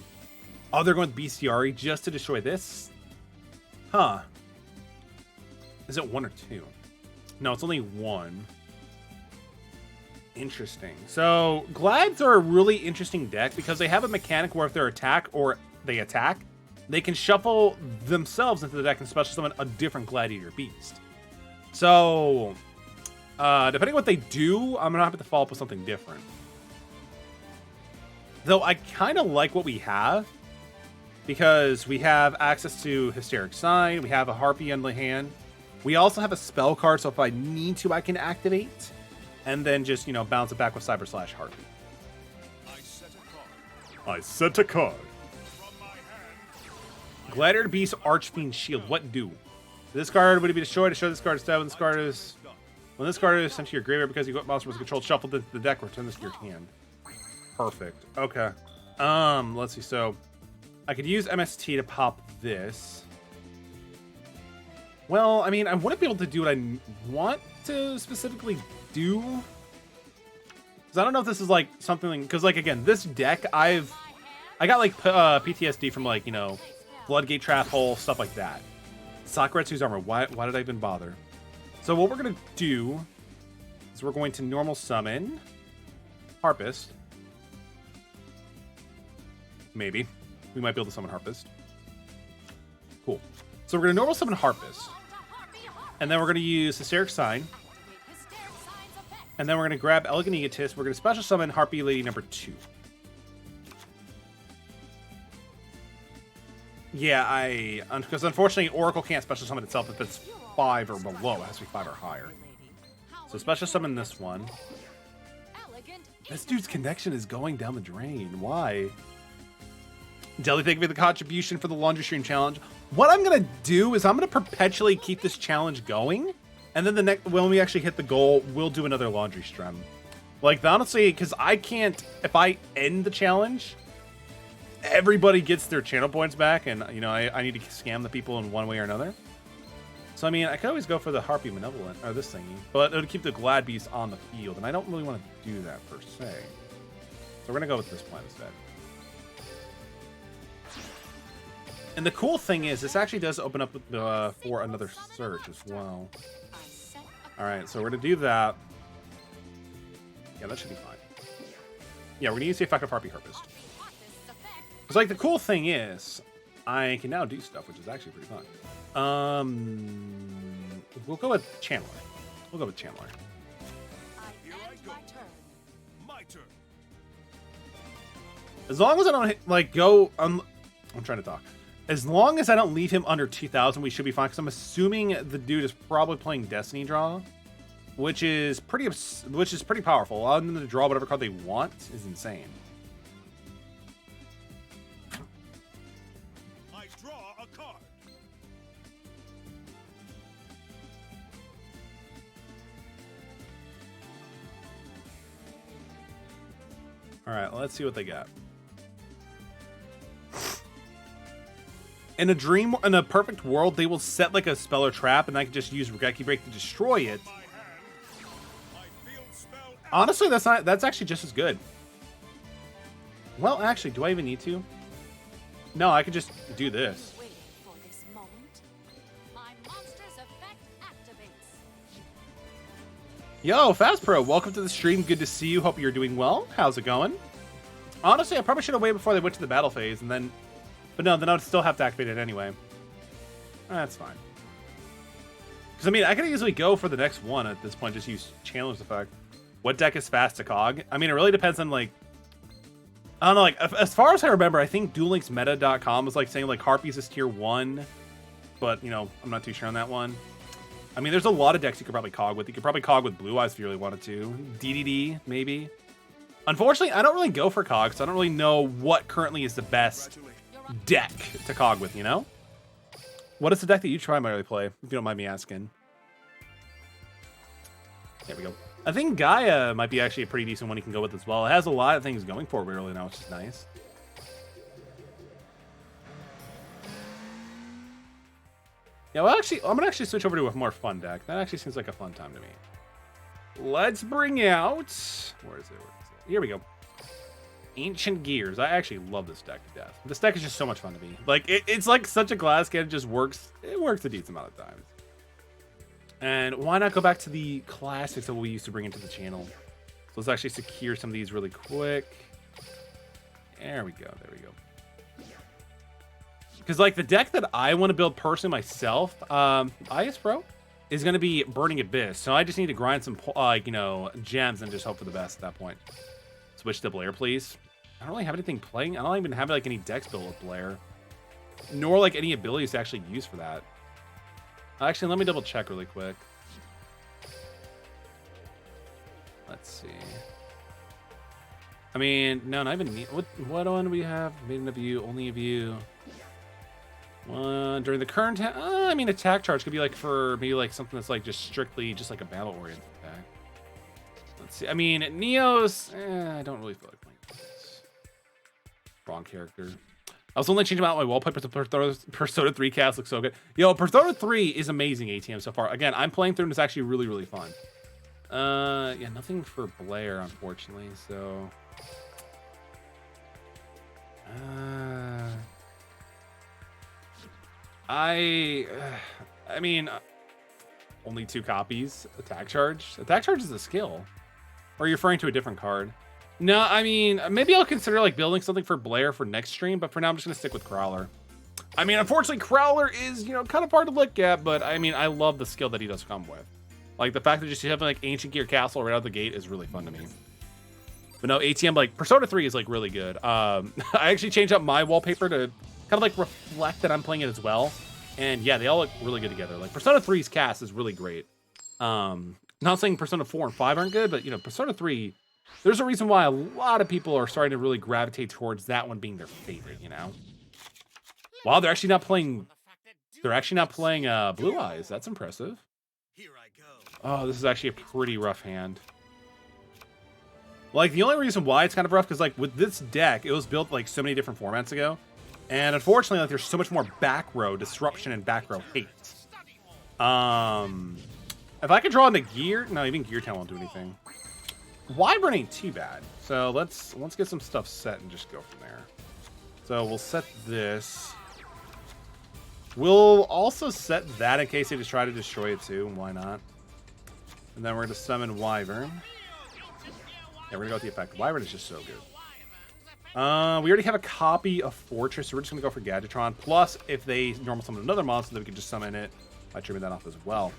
Oh, they're going with bestiary just to destroy this? Huh. Is it 1 or 2? No, it's only 1. Interesting. So, Glads are a really interesting deck because they have a mechanic where if they attack, they can shuffle themselves into the deck and special summon a different Gladiator Beast. So, depending on what they do, I'm going to have to follow up with something different. Though I kind of like what we have because we have access to Hysteric Sign, we have a Harpy in the hand. We also have a spell card, so if I need to, I can activate. And then just, you know, bounce it back with Cyber Slash Harpy. I set a card. Gladiator Beast Archfiend Shield. What do? This card would be destroyed to show this card is dead when this card is sent to your graveyard because you got monster was controlled, shuffled into the deck, return this to your hand. Perfect. Okay. Let's see. So I could use MST to pop this. Well, I mean, I wouldn't be able to do what I want to specifically do. Because I don't know if this is like something, because like again, this deck I got like PTSD from like, you know, Bloodgate Trap Hole, stuff like that. Sakuretsu's Armor, why did I even bother? So what we're gonna do is we're going to normal summon Harpist. Maybe. We might be able to summon Harpist. Cool. So we're gonna normal summon Harpist. And then we're gonna use Hysteric Sign. And then we're going to grab Elegant Egotist. We're going to special summon Harpy Lady number 2. Yeah, because unfortunately Oracle can't special summon itself if it's 5 or below. It has to be 5 or higher. So special summon this one. This dude's connection is going down the drain. Why? Deli, thank you for the contribution for the Laundry Stream Challenge. What I'm going to do is I'm going to perpetually keep this challenge going. And then the next, when we actually hit the goal, we'll do another laundry stream. Like, honestly, because I can't, if I end the challenge, everybody gets their channel points back, and, you know, I need to scam the people in one way or another. So, I mean, I could always go for the Harpy Malevolent, or this thingy, but it would keep the Glad Beast on the field, and I don't really want to do that, per se. So we're going to go with this plan instead. And the cool thing is, this actually does open up for another search as well. Alright, so we're going to do that. Yeah, that should be fine. Yeah, we're going to use the effect of Harpy Harpist. Because, like, the cool thing is, I can now do stuff, which is actually pretty fun. We'll go with Channeler. We'll go with Channeler. My turn. As long as I don't, like, go... I'm trying to talk. As long as I don't leave him under 2,000, we should be fine. Because I'm assuming the dude is probably playing Destiny Draw, which is pretty powerful. Allowing them to draw whatever card they want is insane. I draw a card. All right, let's see what they got. In a perfect world, they will set like a spell or trap, and I can just use Regeki Break to destroy it. Honestly, that's actually just as good. Well, actually, do I even need to? No, I could just do this. Waiting for this moment. My monster's effect activates. Yo, Fast Pro, welcome to the stream. Good to see you. Hope you're doing well. How's it going? Honestly, I probably should have waited before they went to the battle phase, and then, but no, then I'd still have to activate it anyway. That's fine. Because I mean, I could easily go for the next one at this point. Just use Chandler's effect. What deck is fast to cog? I mean, it really depends on like. I don't know, like, as far as I remember, I think DuelLinksMeta.com was, like, saying, like, Harpies is tier 1. But, you know, I'm not too sure on that one. I mean, there's a lot of decks you could probably cog with. You could probably cog with Blue Eyes if you really wanted to. DDD, maybe. Unfortunately, I don't really go for cogs, so I don't really know what currently is the best deck to cog with, you know? What is the deck that you primarily play, if you don't mind me asking? There we go. I think Gaia might be actually a pretty decent one you can go with as well. It has a lot of things going for it really now, which is nice. Yeah, well, actually, I'm gonna switch over to a more fun deck. That actually seems like a fun time to me. Let's bring out. Where is it? Here we go. Ancient Gears. I actually love this deck to death. This deck is just so much fun to me. Like it's like such a glass can. It just works. It works a decent amount of times. And why not go back to the classics that we used to bring into the channel? So let's actually secure some of these really quick. There we go. There we go. Because like the deck that I want to build personally myself, IS Pro, is going to be Burning Abyss. So I just need to grind some, you know, gems and just hope for the best at that point. Switch to Blair, please. I don't really have anything playing. I don't even have like any decks built with Blair, nor like any abilities to actually use for that. Actually, let me double check really quick. Let's see. I mean, no, not even need. What one do we have? Maiden of View, only a view. One during the current. I mean, attack charge could be like for maybe like something that's like just strictly just like a battle oriented attack. Let's see. I mean, Neos. I don't really feel like playing this. Wrong character. I was only changing out my wallpaper to Persona 3 cast looks so good. Yo, Persona 3 is amazing ATM so far. Again, I'm playing through and it's actually really, really fun. Yeah, nothing for Blair, unfortunately, so... I mean, only 2 copies. Attack charge? Attack charge is a skill. Or are you referring to a different card? No, I mean, maybe I'll consider like building something for Blair for next stream, but for now I'm just gonna stick with Crowler. I mean, unfortunately, Crowler is, you know, kind of hard to look at, but I mean, I love the skill that he does come with. Like the fact that just having like Ancient Gear Castle right out the gate is really fun to me. But no, ATM, like Persona 3 is like really good. I actually changed up my wallpaper to kind of like reflect that I'm playing it as well. And yeah, they all look really good together. Like Persona 3's cast is really great. Not saying Persona 4 and 5 aren't good, but you know, Persona 3, there's a reason why a lot of people are starting to really gravitate towards that one being their favorite, you know? Wow, they're actually not playing Blue Eyes. That's impressive. Here I go. Oh, this is actually a pretty rough hand. Like, the only reason why it's kind of rough, because, like, with this deck, it was built, like, so many different formats ago. And unfortunately, like, there's so much more back row disruption and back row hate. If I could draw into Gear... No, even Gear Town won't do anything. Wyvern ain't too bad. So let's get some stuff set and just go from there. So we'll set this. We'll also set that in case they just try to destroy it too. Why not? And then we're going to summon Wyvern. Yeah, we're going to go with the effect. Wyvern is just so good. We already have a copy of Fortress, so we're just going to go for Gadgetron. Plus, if they normal summon another monster, then we can just summon it by trimming that off as well.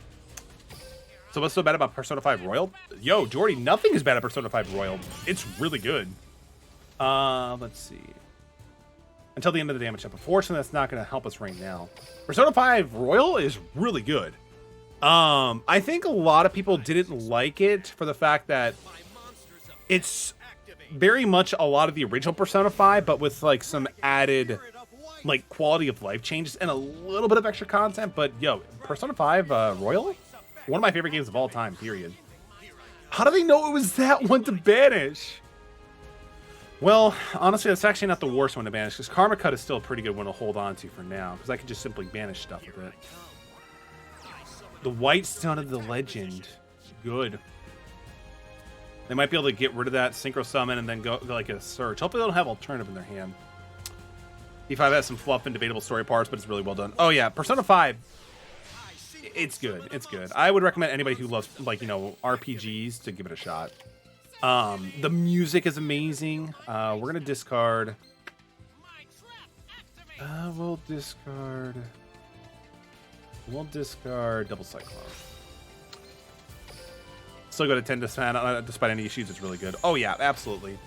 So what's so bad about Persona 5 Royal? Yo, Jordy, nothing is bad at Persona 5 Royal. It's really good. Let's see. Until the end of the damage up. Unfortunately, that's not going to help us right now. Persona 5 Royal is really good. I think a lot of people didn't like it for the fact that it's very much a lot of the original Persona 5, but with like some added like quality of life changes and a little bit of extra content. But yo, Persona 5 Royal? One of my favorite games of all time, period. How do they know it was that one to banish? Well, honestly, that's actually not the worst one to banish, because Karma Cut is still a pretty good one to hold on to for now, because I could just simply banish stuff with it. The White Stone of the Legend. Good. They might be able to get rid of that Synchro Summon and then go like a Search. Hopefully they don't have alternative in their hand. E5 has some fluff and debatable story parts, but it's really well done. Oh yeah, Persona 5. It's good. It's good. I would recommend anybody who loves, like, you know, RPGs to give it a shot. The music is amazing. We're gonna discard. We'll discard Double Cyclone. Still go to 10 despite any issues. It's really good. Oh yeah, absolutely.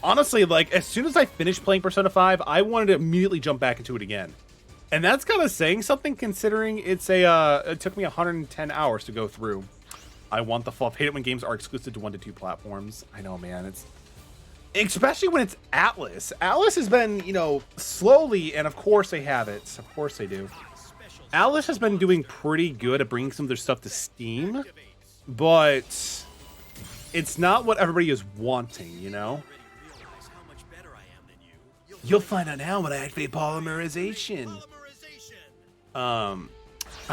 Honestly, like, as soon as I finished playing Persona 5, I wanted to immediately jump back into it again. And that's kind of saying something, considering it's it took me 110 hours to go through. I want the fluff. Hate it when games are exclusive to 1 to 2 platforms. I know, man. It's especially when it's Atlas. Atlas has been, you know, slowly, and of course they have it. Of course they do. Atlas has been doing pretty good at bringing some of their stuff to Steam, but it's not what everybody is wanting, you know? You'll find out now when I activate polymerization. I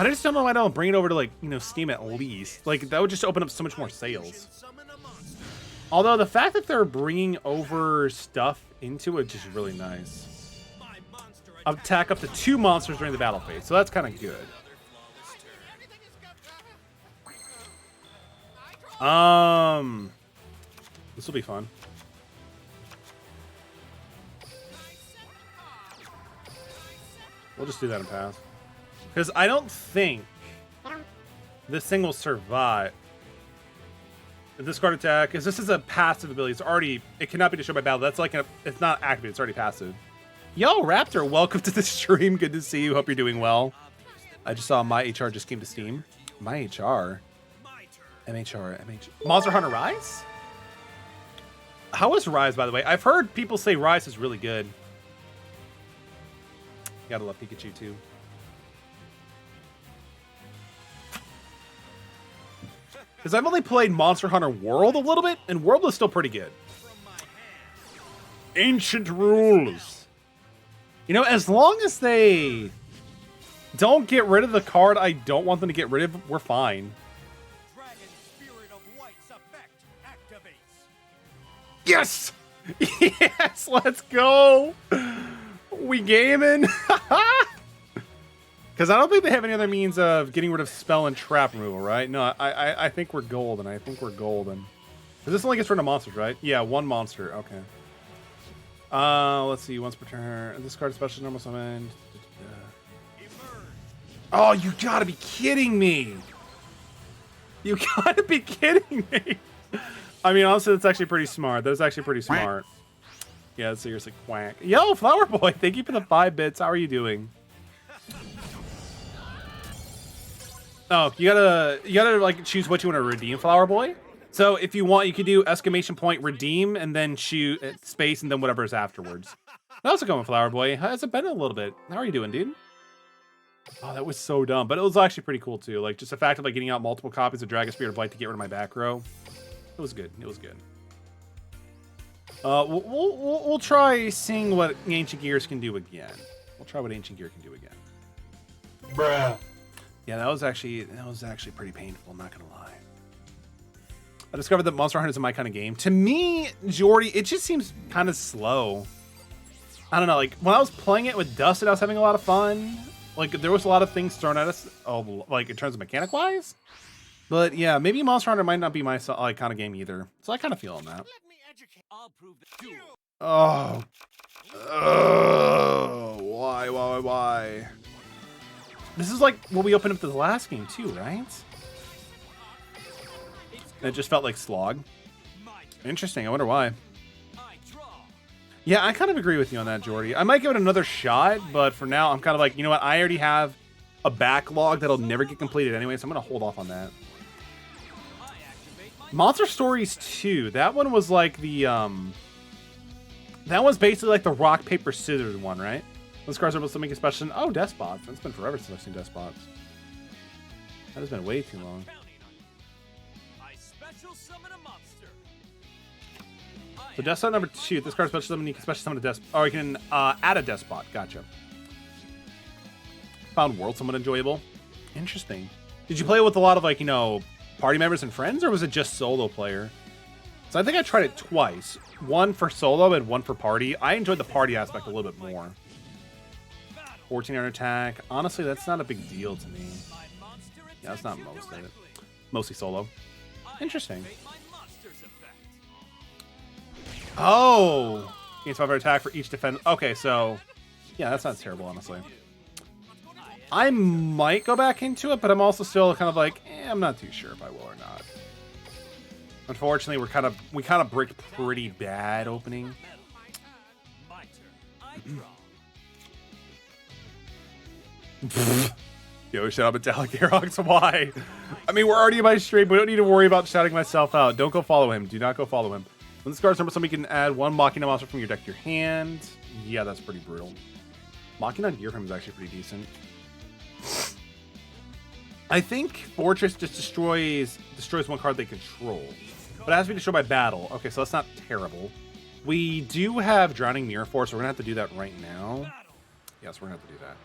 just don't know why I don't bring it over to, like, you know, Steam at least. Like, that would just open up so much more sales. Although the fact that they're bringing over stuff into it is just really nice. Attack up to 2 monsters during the battle phase, so that's kind of good. This will be fun. We'll just do that and pass. Because I don't think this thing will survive. The discard attack, because this is a passive ability. It's already, it cannot be destroyed by battle. That's like it's not activated, it's already passive. Yo, Raptor, welcome to the stream. Good to see you. Hope you're doing well. I just saw my HR just came to Steam. My HR. MHR. Monster Hunter Rise? How is Rise, by the way? I've heard people say Rise is really good. Gotta love Pikachu too. Because I've only played Monster Hunter World a little bit, and World was still pretty good. Ancient rules. You know, as long as they don't get rid of the card I don't want them to get rid of, we're fine. Dragon Spirit of Light's effect activates. Yes! Yes, let's go! We gaming? Because I don't think they have any other means of getting rid of spell and trap removal, right? No, I think we're golden. I think we're golden. Because this only gets rid of monsters, right? Yeah, 1 monster. Okay. Let's see. Once per turn. Discard special normal summon. Oh, you gotta be kidding me! You gotta be kidding me! I mean, honestly, that's actually pretty smart. That's actually pretty smart. Yeah, seriously, quack. Yo, Flower Boy, thank you for the 5 bits. How are you doing? Oh, you gotta like choose what you want to redeem, Flower Boy. So if you want, you could do exclamation point redeem and then shoot space and then whatever is afterwards. How's it going, Flower Boy? How's it been a little bit? How are you doing, dude? Oh, that was so dumb, but it was actually pretty cool too. Like just the fact of like getting out multiple copies of Dragon Spirit of Light to get rid of my back row. It was good. It was good. We'll try seeing what Ancient Gears can do again. We'll try what Ancient Gear can do again. Bruh. Yeah, that was actually pretty painful, not gonna lie. I discovered that Monster Hunter is my kind of game. To me, Jordy, it just seems kind of slow. I don't know, like when I was playing it with Dustin, I was having a lot of fun. Like there was a lot of things thrown at us, like in terms of mechanic wise. But yeah, maybe Monster Hunter might not be my kind of game either. So I kind of feel on that. Let me educate. I'll prove that you. Oh. Why? This is like what we opened up the last game too, right? And it just felt like slog. Interesting. I wonder why. Yeah, I kind of agree with you on that, Jordy. I might give it another shot, but for now, I'm kind of like, you know what? I already have a backlog that'll never get completed anyway, so I'm going to hold off on that. Monster Stories 2. That one was like the, that was basically like the rock, paper, scissors one, right? Those cards are supposed to make a special. Oh, Despots. It's been forever since I've seen Despots. That has been way too long. So Death Spot number 2. This card's special summon. You can special summon a Death. Or you can add a Death Spot. Gotcha. Found World somewhat enjoyable. Interesting. Did you play with a lot of, like, you know, party members and friends, or was it just solo player? So I think I tried it twice. One for solo and one for party. I enjoyed the party aspect a little bit more. 1400 attack. Honestly, that's not a big deal to me. Yeah, that's not most of it. Mostly solo. Interesting. Oh! Gains 500 attack for each defense. Okay, so... Yeah, that's not terrible, honestly. I might go back into it, but I'm also still kind of like, I'm not too sure if I will or not. Unfortunately, we kind of bricked pretty bad opening. Yo, shout out Metallicaerox. Why? I mean, we're already in my stream. We don't need to worry about shouting myself out. Don't go follow him. Do not go follow him. When this card's number, somebody can add 1 Machina monster from your deck to your hand. Yeah, that's pretty brutal. Machina Gear from is actually pretty decent. I think Fortress just destroys 1 card they control. But it has to be destroyed by battle. Okay, so that's not terrible. We do have Drowning Mirror Force, so we're going to have to do that right now. Yes, we're going to have to do that.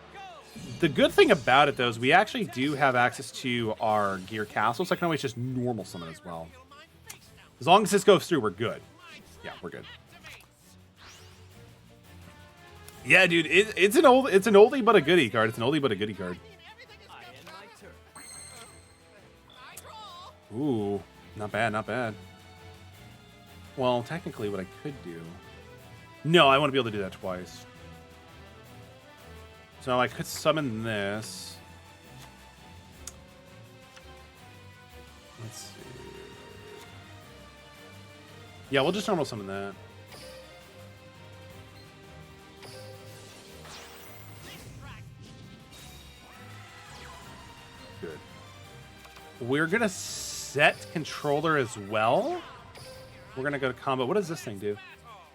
The good thing about it, though, is we actually do have access to our Gear Castle, so I can always just normal summon as well. As long as this goes through, we're good. Yeah, we're good. Yeah, dude, it's an oldie but a goodie card. It's an oldie but a goodie card. Ooh, not bad, not bad. Well, technically, what I could do... No, I want to be able to do that twice. So I could summon this. Let's see. Yeah, we'll just normal summon that. Good. We're gonna set controller as well. We're gonna go to combo. What does this thing do?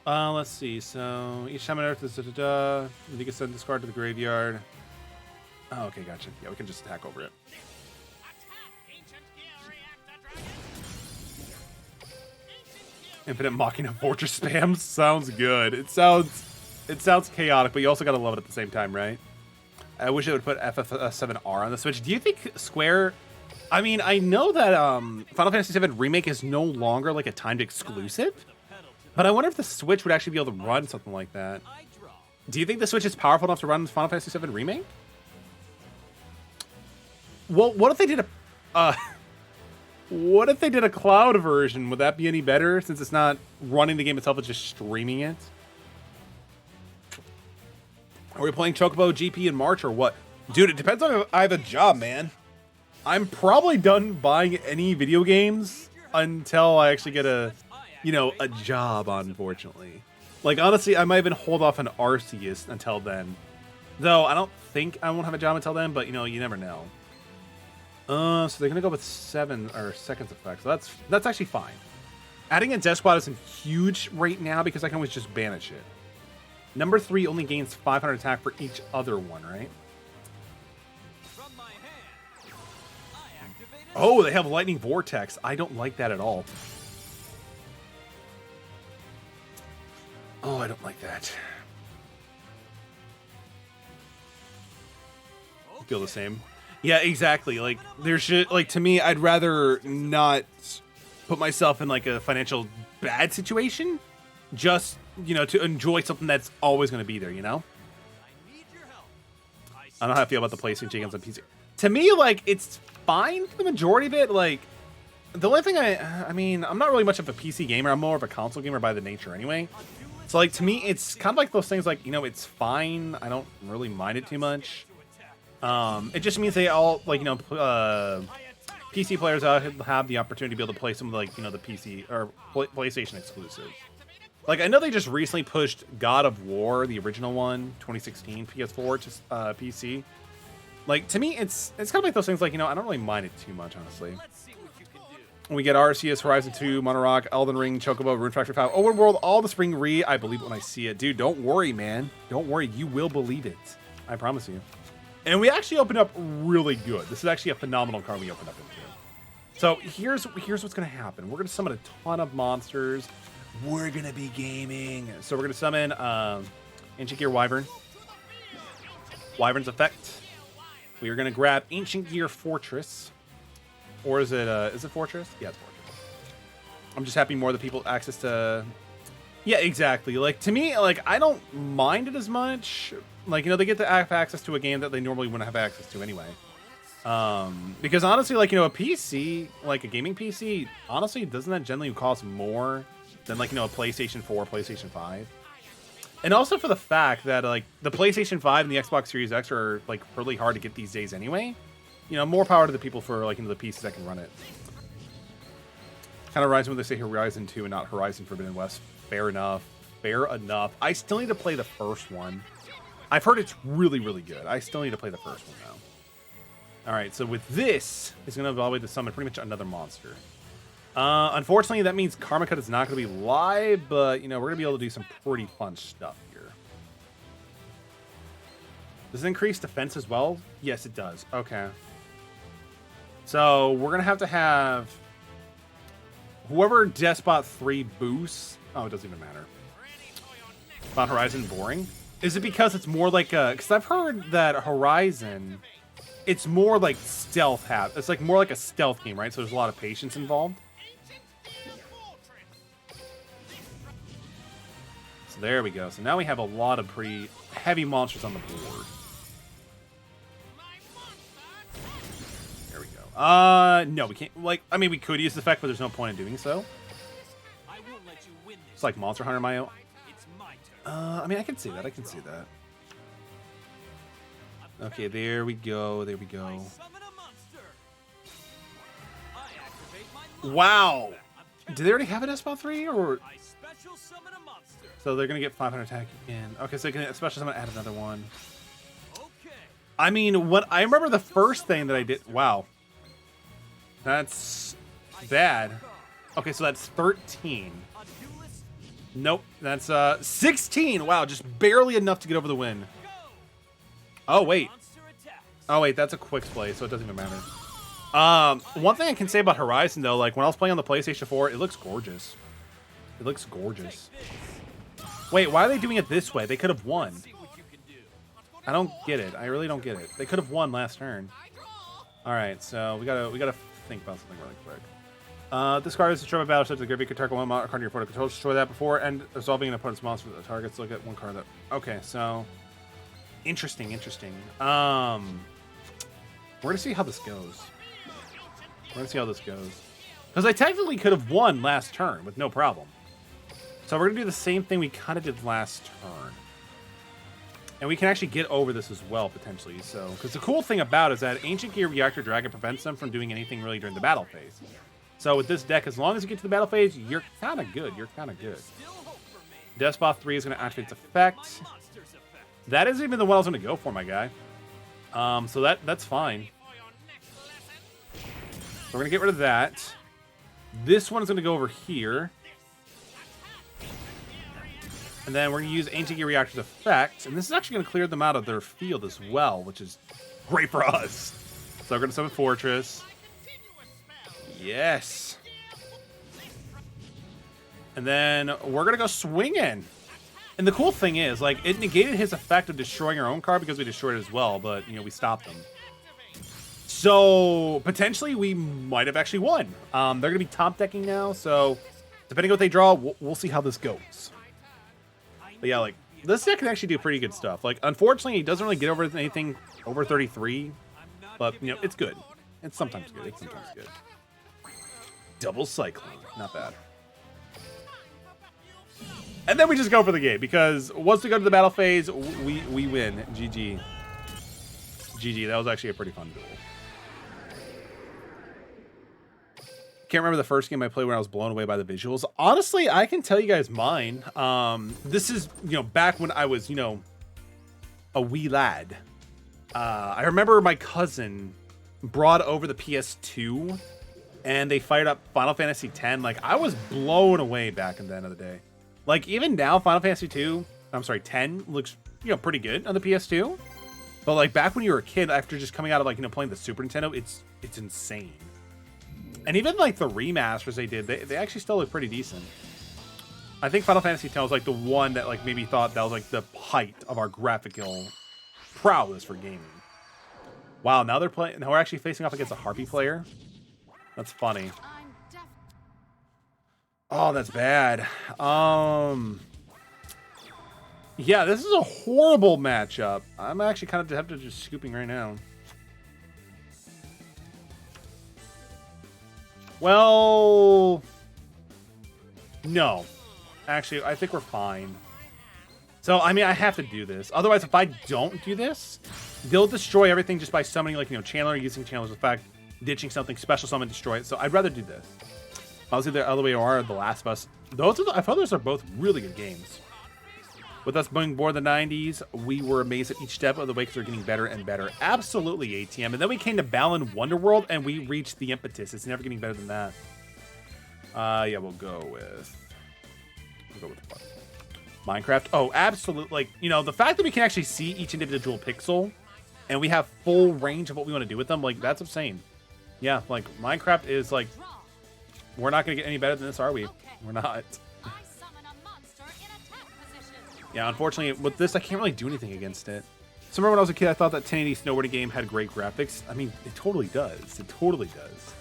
Let's see. So each time on Earth is you can send this card to the graveyard. Oh, okay, gotcha. Yeah, we can just attack over it. Infinite Machina Fortress spam sounds good. It sounds chaotic, but you also gotta love it at the same time, right? I wish it would put FF7R on the Switch. Do you think Square? I mean, I know that Final Fantasy VII Remake is no longer like a timed exclusive, but I wonder if the Switch would actually be able to run something like that. Do you think the Switch is powerful enough to run Final Fantasy VII Remake? Well, what if they did a what if they did a cloud version? Would that be any better since it's not running the game itself, it's just streaming it? Are we playing Chocobo GP in March or what? Dude, it depends on if I have a job, man. I'm probably done buying any video games until I actually get a job, unfortunately. Like, honestly, I might even hold off on Arceus until then. Though, I don't think I won't have a job until then, but, you never know. So they're going to go with 7 or seconds effect. So that's actually fine. Adding a Death Squad isn't huge right now because I can always just banish it. Number 3 only gains 500 attack for each other one, right? Oh, they have Lightning Vortex. I don't like that at all. Oh, I don't like that. I feel the same. Yeah, exactly. Like, to me, I'd rather not put myself in like a financial bad situation. Just, to enjoy something that's always going to be there, I don't know how I feel about the PlayStation games on PC. To me, like, it's fine for the majority of it. Like, the only thing I mean, I'm not really much of a PC gamer. I'm more of a console gamer by the nature anyway. So, like, to me, it's kind of like those things like, it's fine. I don't really mind it too much. It just means they all, like, PC players have the opportunity to be able to play some of, like, the PC or PlayStation exclusives. Like, I know they just recently pushed God of War, the original one, 2016 PS4 to PC. Like, to me, it's kind of like those things, like, I don't really mind it too much, honestly. We get Arceus, Horizon 2, Monorock, Elden Ring, Chocobo, Rune Factory 5, Open World, all the Spring Re. I believe it when I see it. Dude, don't worry, man. Don't worry. You will believe it. I promise you. And we actually opened up really good. This is actually a phenomenal card we opened up into. So here's what's going to happen. We're going to summon a ton of monsters. we're gonna be gaming. So we're gonna summon Ancient Gear Wyvern. Wyvern's effect. We are gonna grab Ancient Gear Fortress. Or is it Fortress? Yeah, it's Fortress. I'm just happy more the people access to... Yeah, exactly. Like, to me, like, I don't mind it as much. Like, you know, they get to have access to a game that they normally wouldn't have access to anyway. Because honestly, like, you know, a PC, like a gaming PC, honestly, doesn't that generally cost more than, like, you know, a PlayStation 4, PlayStation 5? And also for the fact that, like, the PlayStation 5 and the Xbox Series X are, like, really hard to get these days anyway. You know, more power to the people for, like, you know, the PCs that can run it. Kind of Horizon when they say Horizon 2 and not Horizon Forbidden West. Fair enough. Fair enough. I still need to play the first one. I've heard it's really, really good. I still need to play the first one, though. Alright, so with this, it's going to evaluate to summon pretty much another monster. Unfortunately, that means Karma Cut is not going to be live, but, you know, we're going to be able to do some pretty fun stuff here. Does it increase defense as well? Yes, it does. Okay. So, we're going to have whoever Despot 3 boosts. Oh, it doesn't even matter. About Horizon boring? Is it because it's more like a... Because I've heard that Horizon, it's more like stealth. It's like more like a stealth game, right? So there's a lot of patience involved. So there we go. So now we have a lot of pretty heavy monsters on the board. There we go. No, we can't. Like, I mean, we could use the effect, but there's no point in doing so. It's like Monster Hunter Mayo. I mean, I can see that. I can see that. Okay, there we go. There we go. Wow. Did they already have an Despot 3 or? So they're gonna get 500 attack again. Okay, so they can special summon, add another one. I mean, what I remember the first thing that I did. Wow, that's bad. Okay, so that's 13. Nope, that's 16. Wow, just barely enough to get over the win. Oh wait. Oh wait, that's a quick play, so it doesn't even matter. One thing I can say about Horizon though, like when I was playing on the PlayStation 4, it looks gorgeous. It looks gorgeous. Wait, why are they doing it this way? They could have won. I don't get it. I really don't get it. They could have won last turn. All right, so we gotta think about something really quick. This card is destroy my battle such as the graveyard could target one card in your opponent controls. Destroy that before and resolving an opponent's monster with the targets. Look at one card that. Okay, so interesting. We're gonna see how this goes. Because I technically could have won last turn with no problem. So we're gonna do the same thing we kind of did last turn. And we can actually get over this as well, potentially. So, because the cool thing about it is that Ancient Gear Reactor Dragon prevents them from doing anything really during the battle phase. So with this deck, as long as you get to the battle phase, you're kind of good. Despot 3 is going to activate its effect. That isn't even the one I was going to go for, my guy. So that's fine. So we're going to get rid of that. This one is going to go over here. And then we're going to use Ancient Gear Reactor's effect. And this is actually going to clear them out of their field as well, which is great for us. So we're going to summon Fortress. Yes. And then we're going to go swinging. And the cool thing is, like, it negated his effect of destroying our own card because we destroyed it as well. But, you know, we stopped them. So, potentially, we might have actually won. They're going to be top decking now. So, depending on what they draw, we'll see how this goes. But yeah, like, this deck can actually do pretty good stuff. Like, unfortunately, he doesn't really get over anything over 33. But, you know, it's good. It's sometimes good. Double Cyclone. Not bad. And then we just go for the game. Because once we go to the battle phase, we win. GG. That was actually a pretty fun duel. Can't remember the first game I played when I was blown away by the visuals. Honestly, I can tell you guys mine. This is, you know, back when I was, you know, a wee lad. I remember my cousin brought over the PS2 and they fired up Final Fantasy X. Like, I was blown away back in the end of the day. Like, even now, Final Fantasy 10 looks, you know, pretty good on the PS2. But, like, back when you were a kid, after just coming out of, like, you know, playing the Super Nintendo, it's insane. And even, like, the remasters they did, they actually still look pretty decent. I think Final Fantasy X was like the one that like maybe thought that was like the height of our graphical prowess for gaming. Wow, now they're playing. Now we're actually facing off against a Harpy player. That's funny. Oh, that's bad. Yeah, this is a horrible matchup. I'm actually kind of tempted to just scooping right now. Well, no. Actually, I think we're fine. So, I mean, I have to do this. Otherwise, if I don't do this, they'll destroy everything just by summoning, like, you know, channeler, using channelers effect, ditching something, special summon, destroy it. So I'd rather do this. Obviously, the LWR, The Last of Us. I thought those are both really good games. With us being born in the 90s, we were amazed at each step of the way because they're getting better and better. Absolutely, ATM. And then we came to Balan Wonderworld, and we reached the impetus. It's never getting better than that. Yeah, we'll go with what? Minecraft. Oh, absolutely. Like, you know, the fact that we can actually see each individual pixel, and we have full range of what we want to do with them, like, that's insane. Yeah, like, Minecraft is, like, we're not going to get any better than this, are we? We're not. Yeah, unfortunately, with this, I can't really do anything against it. So remember when I was a kid, I thought that 1080 snowboarding game had great graphics. I mean, it totally does. It totally does.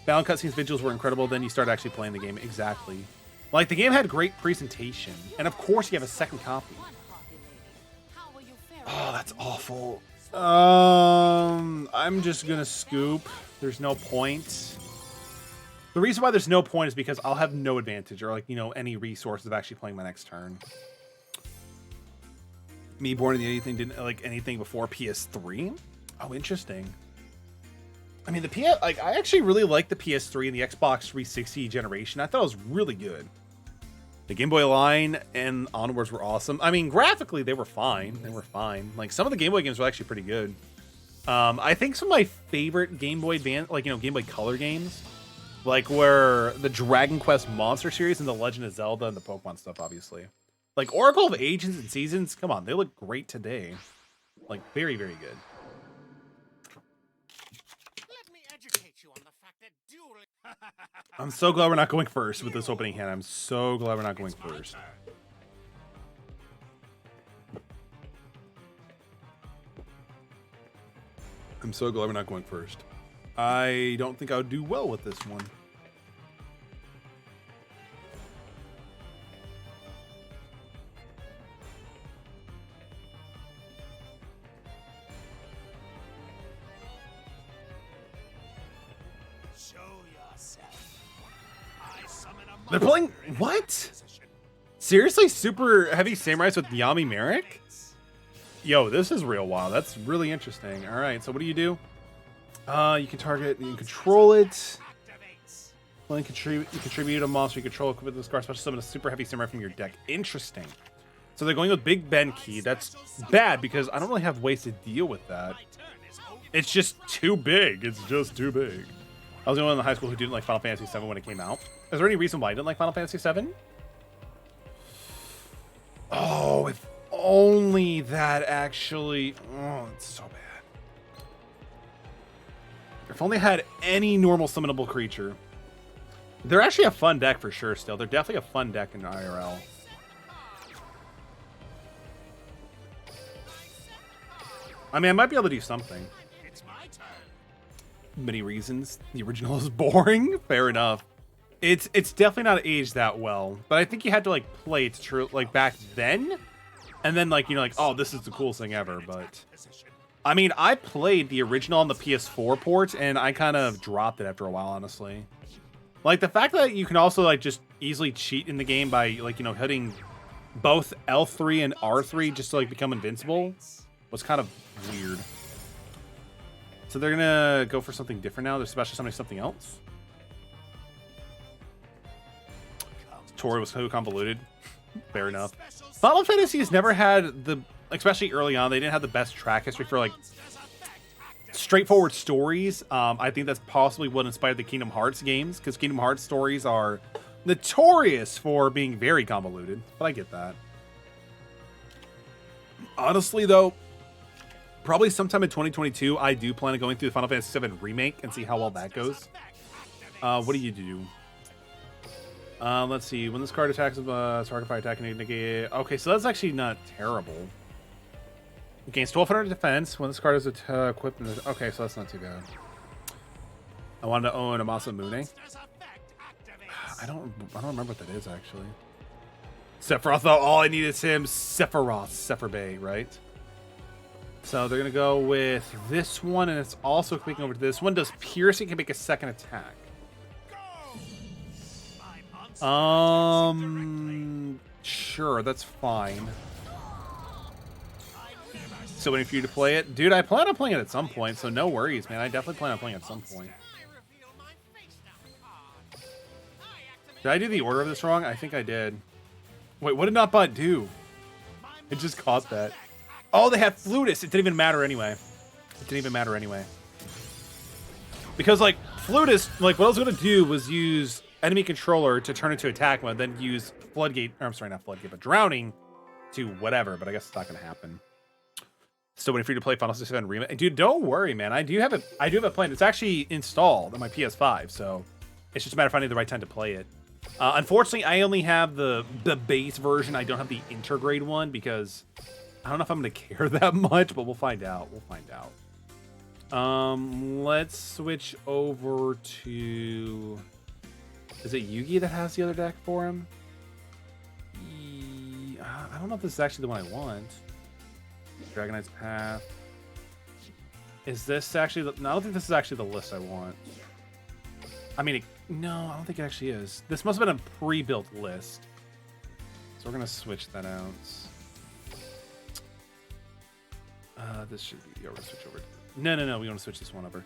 Balance cutscenes visuals were incredible. Then you start actually playing the game. Exactly. Like, the game had great presentation. And of course, you have a second copy. Oh, that's awful. I'm just going to scoop. There's no point. The reason why there's no point is because I'll have no advantage or, like, you know, any resources of actually playing my next turn. Me born in the 80s didn't like anything before PS3. Oh, interesting. I mean, I actually really like the PS3 and the Xbox 360 generation. I thought it was really good. The Game Boy Line and onwards were awesome. I mean, graphically they were fine. They were fine. Like, some of the Game Boy games were actually pretty good. I think some of my favorite Game Boy Advance, like, you know, Game Boy Color games, like where the Dragon Quest Monster series and the Legend of Zelda and the Pokemon stuff, obviously. Like, Oracle of Ages and Seasons, come on, they look great today. Like, very, very good. Let me educate you on the fact that dueling. I'm so glad we're not going first with this opening hand. I'm so glad we're not going first. I'm so glad we're not going first. I don't think I would do well with this one. They're playing what? Seriously, super heavy samurais with Yami Merrick? Yo, this is real wild. That's really interesting. All right, so what do? You can target, you can control it. Well, you contribute a monster you control with this card, special summon a super heavy samurai from your deck. Interesting. So they're going with Big Ben Key. That's bad because I don't really have ways to deal with that. It's just too big. It's just too big. I was the only one in high school who didn't like Final Fantasy VII when it came out. Is there any reason why I didn't like Final Fantasy VII? Oh, if only that actually... Oh, it's so bad. If only I had any normal summonable creature. They're actually a fun deck for sure still. They're definitely a fun deck in IRL. I mean, I might be able to do something. Many reasons. The original is boring. Fair enough. It's definitely not aged that well, but I think you had to like play it true like back then, and then like, you know, like, oh, this is the coolest thing ever. But I mean, I played the original on the PS4 port, and I kind of dropped it after a while, honestly. Like, the fact that you can also like just easily cheat in the game by, like, you know, hitting both L3 and R3 just to like become invincible was kind of weird. So they're gonna go for something different now. They're special summoning something else. Tori was so convoluted. Fair enough. Final Fantasy has never had the, especially early on, they didn't have the best track history for like straightforward stories. I think that's possibly what inspired the Kingdom Hearts games, because Kingdom Hearts stories are notorious for being very convoluted. But I get that. Honestly, though, probably sometime in 2022, I do plan on going through the Final Fantasy VII Remake and see how well that goes. What do you do? Let's see. When this card attacks, target fire attack and negate. Okay, so that's actually not terrible. It gains 1200 defense when this card is equipped. Okay, so that's not too bad. I wanted to own a Masamune. I don't remember what that is actually. Sephiroth, though, all I need is him. Sephiroth, right? So they're gonna go with this one, and it's also clicking over to this one. Does piercing can make a second attack? Sure, that's fine. So waiting for you to play it, dude. I plan on playing it at some point, so no worries, man. I definitely plan on playing it at some point. Did I do the order of this wrong? I think I did. Wait, what did Notbot do? It just caught that. Oh, they had Flutus. It didn't even matter anyway. It didn't even matter anyway. Because, like, Flutus, like, what I was going to do was use enemy controller to turn into attack mode, then use Floodgate, or I'm sorry, not Floodgate, but Drowning to whatever, but I guess it's not going to happen. Still waiting for you to play Final Fantasy VII Remake. Dude, don't worry, man. I do have it planned. It's actually installed on my PS5, so it's just a matter of finding the right time to play it. Unfortunately, I only have the base version. I don't have the Intergrade one because I don't know if I'm going to care that much, but we'll find out. We'll find out. Let's switch over to... Is it Yugi that has the other deck for him? I don't know if this is actually the one I want. Dragon Knight's Path. Is this actually... No, I don't think this is actually the list I want. I mean, no, I don't think it actually is. This must have been a pre-built list. So we're going to switch that out. This should be... Yeah, we're going to switch over. No. We want to switch this one over.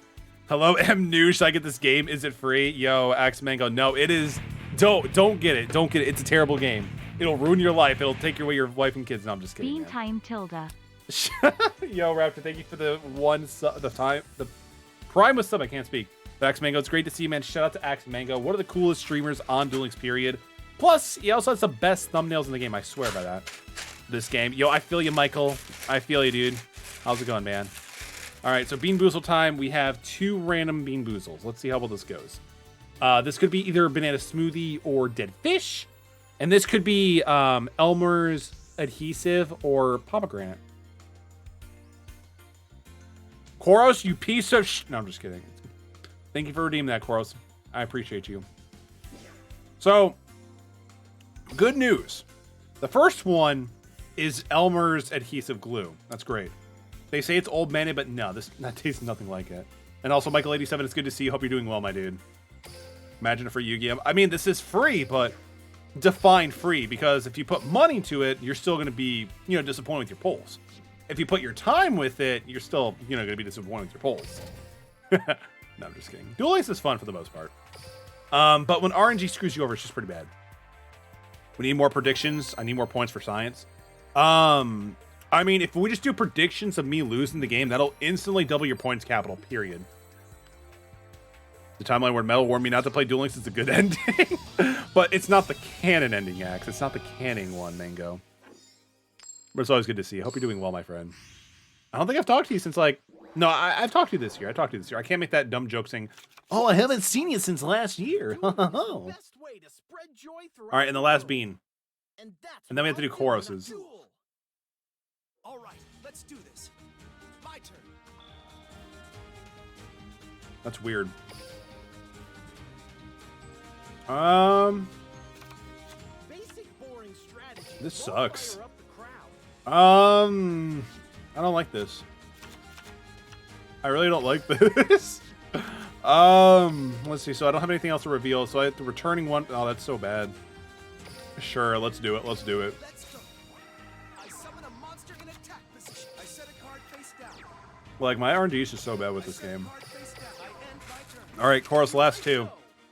Hello, M. New. Should I get this game? Is it free? Yo, Axe Mango. No, it is... Don't get it. Don't get it. It's a terrible game. It'll ruin your life. It'll take away your wife and kids. No, I'm just kidding. Bean time Tilda. Yo, Raptor, thank you for the the Prime with sub. I can't speak. But Axe Mango, it's great to see you, man. Shout out to Axe Mango. One of the coolest streamers on Duel Links, period. Plus, he also has the best thumbnails in the game. I swear by that. This game. Yo, I feel you, Michael. I feel you, dude. How's it going, man? All right, so Bean Boozle time. We have 2 random Bean Boozles. Let's see how well this goes. This could be either Banana Smoothie or Dead Fish. And this could be Elmer's Adhesive or Pomegranate. Koros, you piece of No, I'm just kidding. Thank you for redeeming that, Koros. I appreciate you. So, good news. The first one is Elmer's Adhesive Glue. That's great. They say it's old mayonnaise, but no, that tastes nothing like it. And also, Michael87, it's good to see you. Hope you're doing well, my dude. Imagine it for Yu-Gi-Oh! I mean, this is free, but define free, because if you put money to it, you're still going to be, disappointed with your polls. If you put your time with it, you're still, going to be disappointed with your polls. No, I'm just kidding. Duel Links is fun for the most part. But when RNG screws you over, it's just pretty bad. We need more predictions. I need more points for science. I mean, if we just do predictions of me losing the game, that'll instantly double your points capital, period. The timeline where Metal warned me not to play Duel Links is a good ending. But it's not the canon ending, Axe. It's not the canon one, Mango. But it's always good to see you. Hope you're doing well, my friend. I don't think I've talked to you since, like... No, I've talked to you this year. I can't make that dumb joke saying, oh, I haven't seen you since last year. All right, and the last bean. And then we have to do Koros's. All right, let's do this. My turn. That's weird. Basic boring strategy. This sucks. Fire up the crowd. I don't like this. I really don't like this. Let's see. So I don't have anything else to reveal. So I have to returning one. Oh, that's so bad. Sure, let's do it. Let's do it. Let's go. I summon a monster in attack position. I set a card face down. Like, my RNG is just so bad with this game. Card face down. I end my turn. All right, Koros, last 2.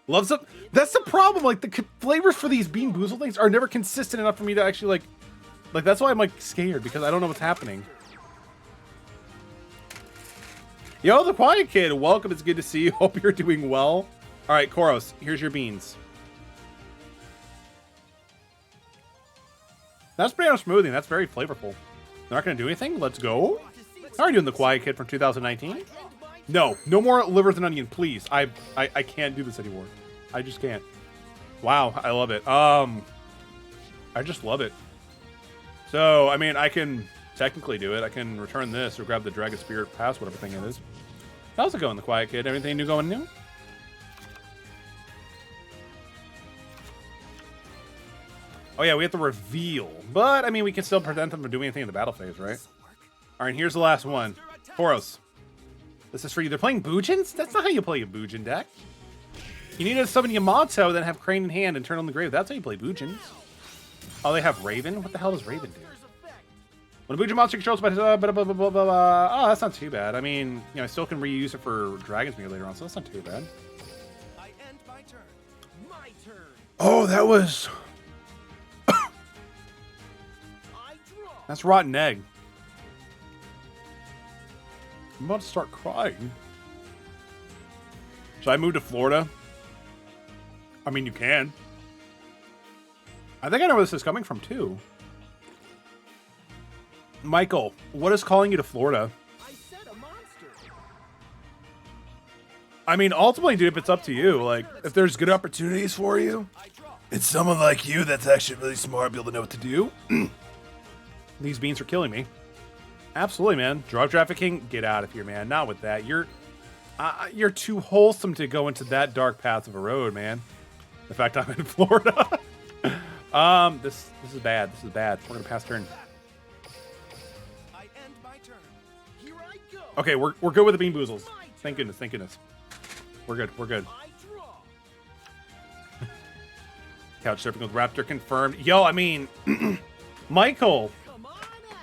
Loves it. That's the problem. Like, the flavors for these Bean Boozle things are never consistent enough for me to actually, like, that's why I'm, like, scared, because I don't know what's happening. Yo, the Quiet Kid, welcome. It's good to see you. Hope you're doing well. All right, Koros, here's your beans. That's Banana Smoothie. That's very flavorful. They're not going to do anything? Let's go. How are you doing, the Quiet Kid from 2019? No more liver than onion, please. I can't do this anymore. I just can't. Wow, I love it. I just love it. So, I mean, I can technically do it. I can return this or grab the Dragon Spirit Pass, whatever thing it is. How's it going, the Quiet Kid? Anything new going new? Oh yeah, we have to reveal. But, I mean, we can still prevent them from doing anything in the battle phase, right? Alright, here's the last one. Poros. This is for you. They're playing Boojins? That's not how you play a Boojin deck. You need to summon Yamato, then have Crane in hand and turn on the grave. That's how you play Boojins. Oh, they have Raven? What the hell does Raven do? When a Boojin monster controls by blah, blah, blah, blah, blah, blah. Oh, that's not too bad. I mean, you know, I still can reuse it for Dragon's Mirror later on, so that's not too bad. I end my turn. My turn. Oh, that was... I draw. That's Rotten Egg. I'm about to start crying. Should I move to Florida? I mean, you can. I think I know where this is coming from, too. Michael, what is calling you to Florida? I said a monster. I mean, ultimately, dude, if it's up to you, like, if there's good opportunities for you, I draw. it's someone like you that's actually really smart, be able to know what to do. These beans are killing me. Absolutely, man. Drug trafficking, get out of here, man. Not with that. You're too wholesome to go into that dark path of a road, man. The fact I'm in Florida. This is bad. This is bad. We're gonna pass turn. I end my turn. Here I go. Okay, we're good with the bean boozles. Thank goodness. Thank goodness. We're good. We're good. I draw. Couch surfing with Raptor confirmed. Yo, I mean, Michael, Come on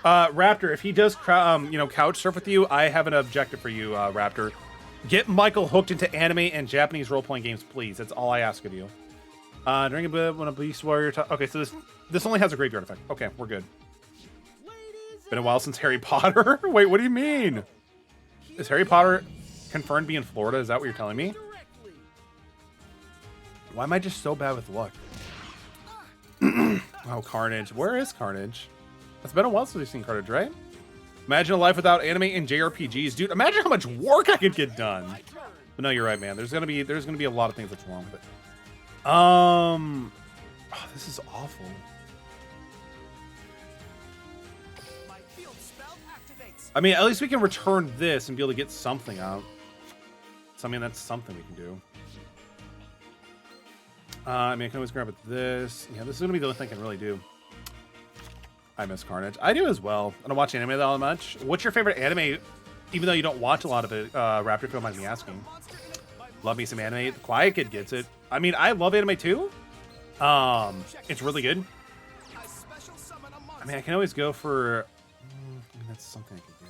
out. Raptor, if he does, you know, couch surf with you, I have an objective for you, Raptor. Get Michael hooked into anime and Japanese role-playing games, please. That's all I ask of you. Drink a bit when a Beast Warrior... Okay, so this only has a graveyard effect. Okay, we're good. Been a while since Harry Potter? Wait, what do you mean? Is Harry Potter confirmed to be in Florida? Is that what you're telling me? Directly. Why am I just so bad with luck? Oh, Carnage. Where is Carnage? It's been a while since we've seen Carnage, right? Imagine a life without anime and JRPGs. Dude, imagine how much work I could get done. But no, you're right, man. There's gonna be a lot of things that's wrong with it. Oh, this is awful. My field spell activates. I mean, at least we can return this and be able to get something out. So, I mean, that's something we can do. I mean, I can always grab it this. Yeah, this is gonna be the only thing I can really do. I miss Carnage. I do as well. I don't watch anime that much. What's your favorite anime, even though you don't watch a lot of it, Raptor, if you don't mind me asking? Love me some anime. The Quiet Kid gets it. I mean, I love anime too. It's really good. I special summon a monster. I mean, I can always go for... I mean, that's something I could do.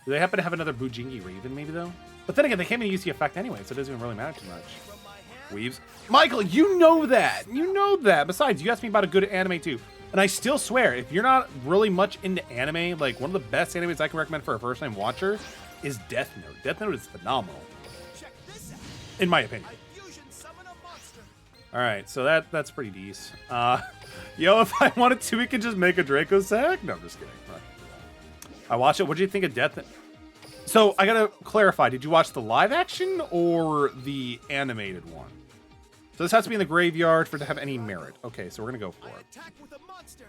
Do they happen to have another Bujingi Raven, maybe, though? But then again, they can't even use the effect anyway, so it doesn't even really matter too much. From my hand. Weaves. Michael, you know that. You know that. Besides, you asked me about a good anime, too. And I still swear, if you're not really much into anime, like, one of the best animes I can recommend for a first-time watcher is Death Note. Death Note is phenomenal, Check this out. in my opinion. I fusion summon a monster. All right, so that's pretty decent. Yo, if I wanted to, we could just make a Draco sack. No, I'm just kidding. I watched it. What did you think of Death? So I gotta clarify. Did you watch the live action or the animated one? So this has to be in the graveyard for it to have any merit. Okay, so we're gonna go for I it. attack with a monster.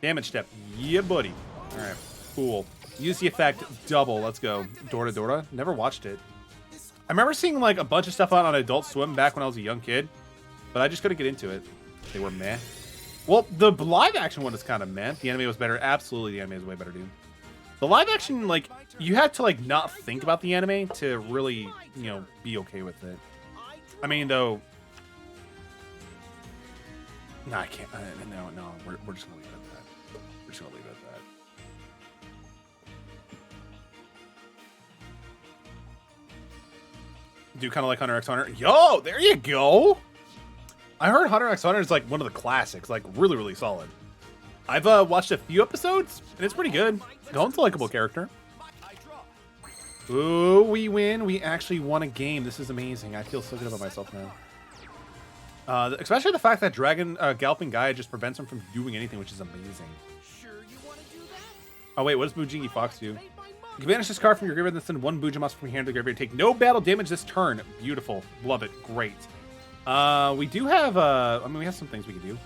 Damage step. Yeah, buddy. All right, cool. Use the effect double. Let's go. Dora Dora. Never watched it. I remember seeing like a bunch of stuff out on Adult Swim back when I was a young kid, but I just couldn't get into it. They were meh. Well, the live action one is kind of meh. The anime was better. Absolutely, the anime is way better, dude. The live action, like, you had to like not think about the anime to really, you know, be okay with it. I mean, though. No, I can't. No. We're just gonna leave it at that. We're just gonna leave it at that. Do kind of like Hunter x Hunter. Yo, there you go. I heard Hunter x Hunter is like one of the classics, like really, really solid. I've watched a few episodes, and it's pretty good. Gone's a likable character. I draw. Ooh, we win. We actually won a game. This is amazing. I feel so good about myself now. Especially the fact that Dragon Galloping Gaia just prevents him from doing anything, which is amazing. Sure you want to do that? Oh, wait, what does Bujingi Fox do? Made my You mark. can banish this card from your graveyard and send one Buja monster from your hand to the graveyard. Take no battle damage this turn. Beautiful. Love it. Great. We do have, I mean, we have some things we can do.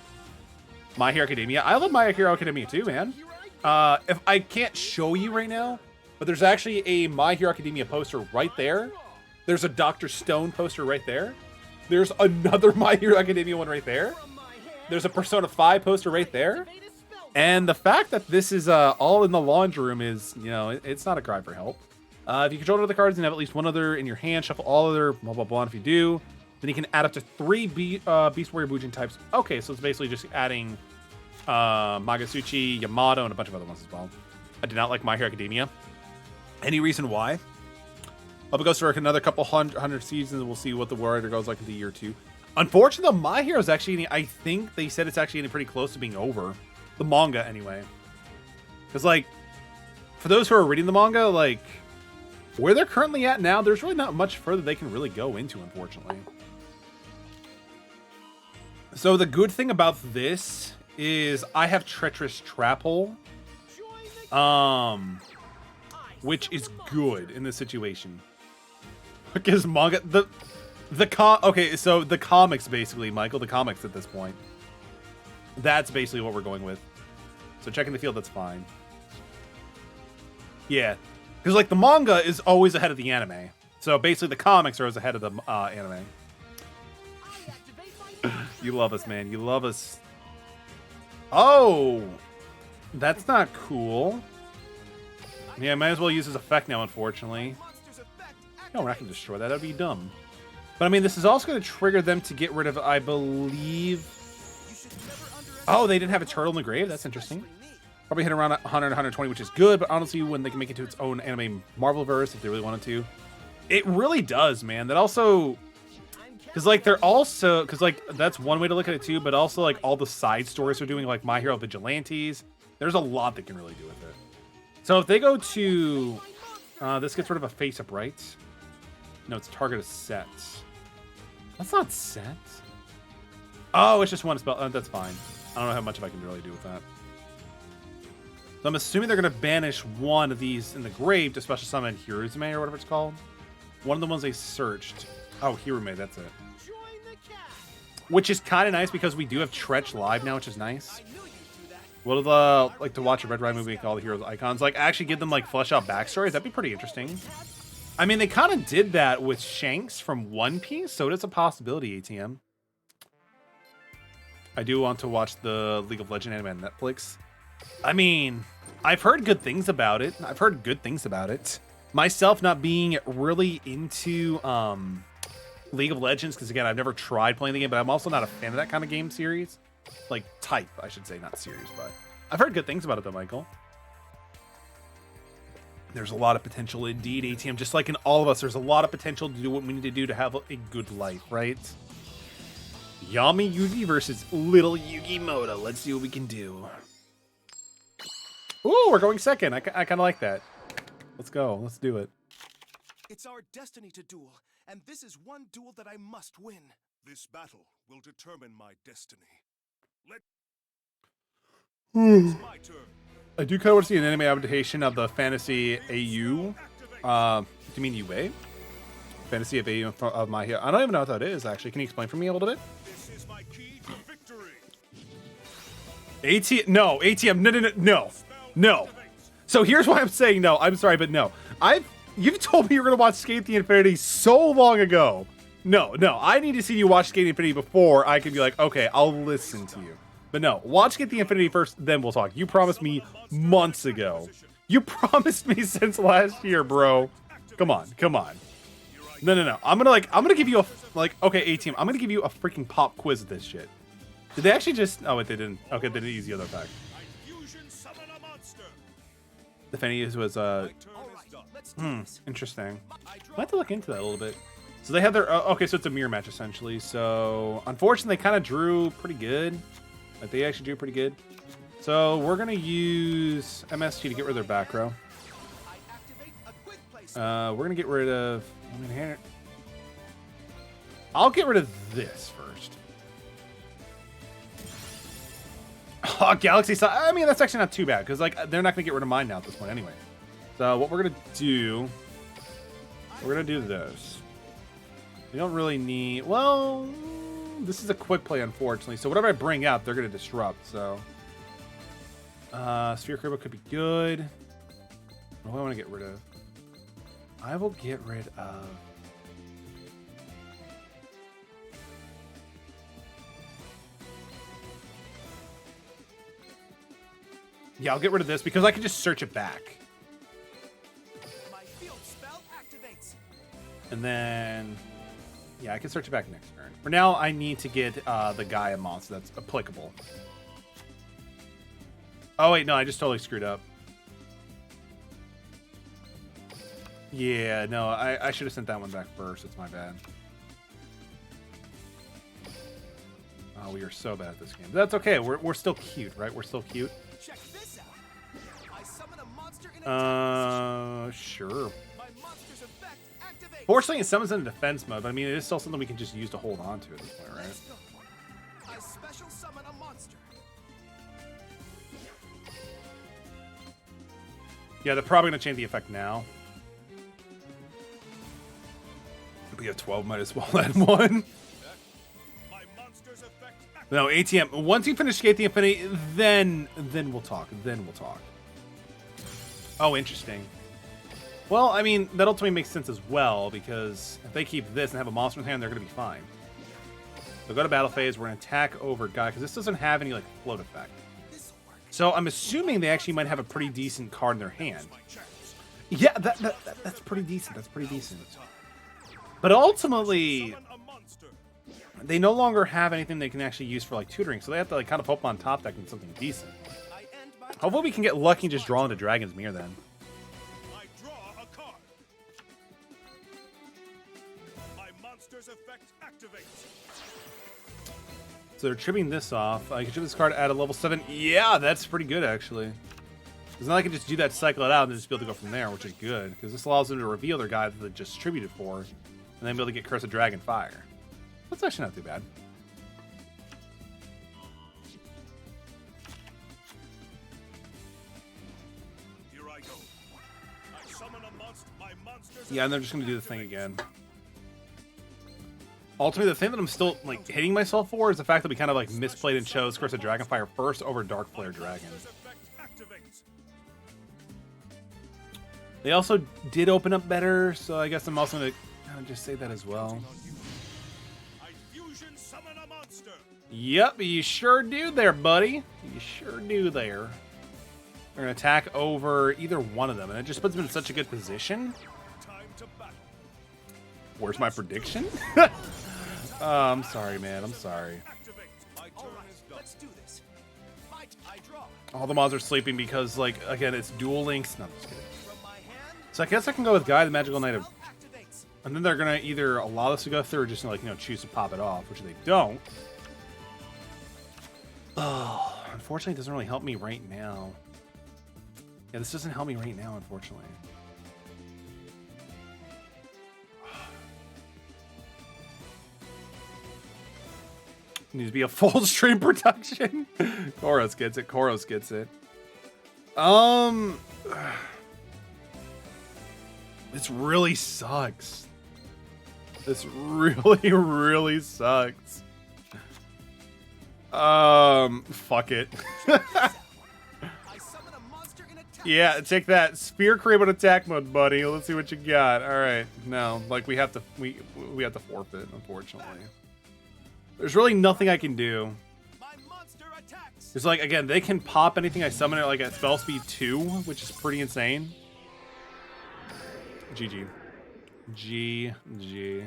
My Hero Academia. I love My Hero Academia too, man. If I can't show you right now, but there's actually a My Hero Academia poster right there. There's a Dr. Stone poster right there. There's another My Hero Academia one right there. There's a Persona 5 poster right there. And the fact that this is all in the laundry room is, you know, it's not a cry for help. If you control other cards and have at least one other in your hand, shuffle all other, blah, blah, blah. And if you do, then you can add up to 3 Beast Warrior Bujin types. Okay, so it's basically just adding Magasuchi, Yamato, and a bunch of other ones as well. I did not like My Hero Academia. Any reason why? Hope it goes for another couple hundred seasons, and we'll see what the word goes like in the year 2. Unfortunately, My Hero is actually, I think they said it's actually getting pretty close to being over. The manga, anyway. Because, like, for those who are reading the manga, like, where they're currently at now, there's really not much further they can really go into, unfortunately. So the good thing about this is I have Treacherous Trap Hole, which is good in this situation. Because manga, okay, so the comics basically, Michael, the comics at this point. That's basically what we're going with. So checking the field, that's fine. Yeah, because like the manga is always ahead of the anime. So basically the comics are always ahead of the anime. You love us, man. You love us. Oh, that's not cool. Yeah, might as well use his effect now, unfortunately. No, we're not going to destroy that. That would be dumb. But I mean, this is also going to trigger them to get rid of, I believe... Oh, they didn't have a turtle in the grave? That's interesting. Probably hit around 100, 120, which is good, but honestly, when they can make it to its own anime Marvelverse, if they really wanted to. It really does, man. That also... Because, like, they're also... Because, like, that's one way to look at it, too, but also, like, all the side stories they're doing, like My Hero Vigilantes. There's a lot they can really do with it. So if they go to... this gets rid of a face-up, right? No, it's target a set. That's not set. Oh, it's just one spell. That's fine. I don't know how much I can really do with that. So I'm assuming they're going to banish one of these in the grave to special summon Hiruzume or whatever it's called. One of the ones they searched. Oh, Hirume, that's it. Which is kind of nice because we do have Tretch live now, which is nice. What would like to watch a Red Rider movie with all the heroes icons? Like actually give them like flesh out backstories. That'd be pretty interesting. I mean, they kind of did that with Shanks from One Piece, so it is a possibility, ATM. I do want to watch the League of Legends anime on Netflix. I mean, I've heard good things about it. Myself not being really into League of Legends, because again, I've never tried playing the game, but I'm also not a fan of that kind of game series. Like, type, I should say, not series, but I've heard good things about it though, Michael. There's a lot of potential indeed, ATM. Just like in all of us, there's a lot of potential to do what we need to do to have a good life, right? Yami Yugi versus Little Yugimoto. Let's see what we can do. Ooh, we're going second. I kind of like that. Let's go. Let's do it. It's our destiny to duel, and this is one duel that I must win. This battle will determine my destiny. It's my turn. I do kind of want to see an anime adaptation of the Fantasy AU. Do you mean UA? Fantasy of AU of My Hero. I don't even know what that is, actually. Can you explain for me a little bit? This is my key to victory. ATM, no, ATM, no. So here's why I'm saying no. I'm sorry, but no. You've told me you're gonna watch Skate the Infinity so long ago. No, I need to see you watch Skate the Infinity before I can be like, okay, I'll listen to you. But no, watch Skate the Infinity first, then we'll talk. You promised me months ago. You promised me since last year, bro. Come on. No. I'm gonna give you a, like, okay, A-Team, I'm gonna give you a freaking pop quiz of this shit. Did they actually just, oh wait, they didn't. Okay, they didn't use the other fact. The Fanny was, interesting. I have to look into that a little bit. So they have their, okay, so it's a mirror match essentially. So unfortunately, they kind of drew pretty good. Like they actually drew pretty good. So we're gonna use MSG to get rid of their back row. We're gonna get rid of. I'll get rid of this first. Oh, Galaxy Side. I mean, that's actually not too bad because like they're not gonna get rid of mine now at this point anyway. So what we're gonna do, we're gonna do this. We don't really need. Well, This is a quick play, unfortunately. So whatever I bring out, they're going to disrupt. So Sphere Cribble could be good. What do I want to get rid of? I will get rid of... Yeah, I'll get rid of this because I can just search it back. My field spell activates. And then... Yeah, I can search it back next turn. For now, I need to get the Gaia monster that's applicable. Oh, wait, no, I just totally screwed up. Yeah, no, I should have sent that one back first. It's my bad. Oh, we are so bad at this game. But that's okay. We're still cute, right? We're still cute. Check this out. I summon a monster in a Sure. My monster's effect activates. Fortunately, it summons in a defense mode, but I mean, it is still something we can just use to hold on to at this point, right? Let's go. I special summon a monster. Yeah, they're probably going to change the effect now. If we have 12, might as well add one. My monster's effect activates. No, ATM. Once you finish Skate the Infinity, then we'll talk. Then we'll talk. Oh, interesting. Well, I mean, that ultimately makes sense as well, because if they keep this and have a monster in hand, they're going to be fine. So go to battle phase. We're going to attack over Guy, because this doesn't have any, like, float effect. So I'm assuming they actually might have a pretty decent card in their hand. Yeah, that's pretty decent. That's pretty decent. But ultimately, Summon a monster. they no longer have anything they can actually use for, like, tutoring, so they have to, like, kind of hope on top deck and something decent. I end my Hopefully we can get lucky and just draw into Dragon's Mirror then. I draw a card. My monster's effect activates. So they're trimming this off. I can trip this card at a level 7. Yeah, that's pretty good, actually. Because now I can just do that, cycle it out, and then just be able to go from there, which is good. Because this allows them to reveal their guy that they just distributed for, and then be able to get Curse of Dragon Fire. That's actually not too bad. Here I go. I summon a monster. My monster's Yeah, and they're just going to do the thing again. Ultimately, the thing that I'm still, like, hitting myself for is the fact that we kind of, like, misplayed and chose Curse of Dragonfire first over Dark Flare Dragon. effect activates. They also did open up better, so I guess I'm also going to kind of just say that as well. I fusion summon a monster. Yep, you sure do there, buddy. You sure do there. They're going to attack over either one of them, and it just puts them in such a good position. Time to battle. Where's my prediction? I'm sorry, man. I'm sorry. Activate. My turn is done. Let's do this. Fight. I draw. All the mobs are sleeping because, like, again, it's Duel Links. No, I'm just kidding. From my hand. So I guess I can go with Guy, the Magical Knight of... Spell activates. And then they're going to either allow this to go through or just, like, you know, choose to pop it off, which they don't. Oh, unfortunately, it doesn't really help me right now. Yeah, this doesn't help me right now, unfortunately. Needs to be a full stream production. Koros gets it. Koros gets it. This really sucks. This really, really sucks. Fuck it. I summon a monster in attack. Yeah, take that. Sphere Cribble attack mode, buddy. Let's see what you got. All right. No, like we have to we have to forfeit, unfortunately. There's really nothing I can do. My monster attacks. It's like, again, they can pop anything I summon it like at spell speed 2, which is pretty insane. GG. GG.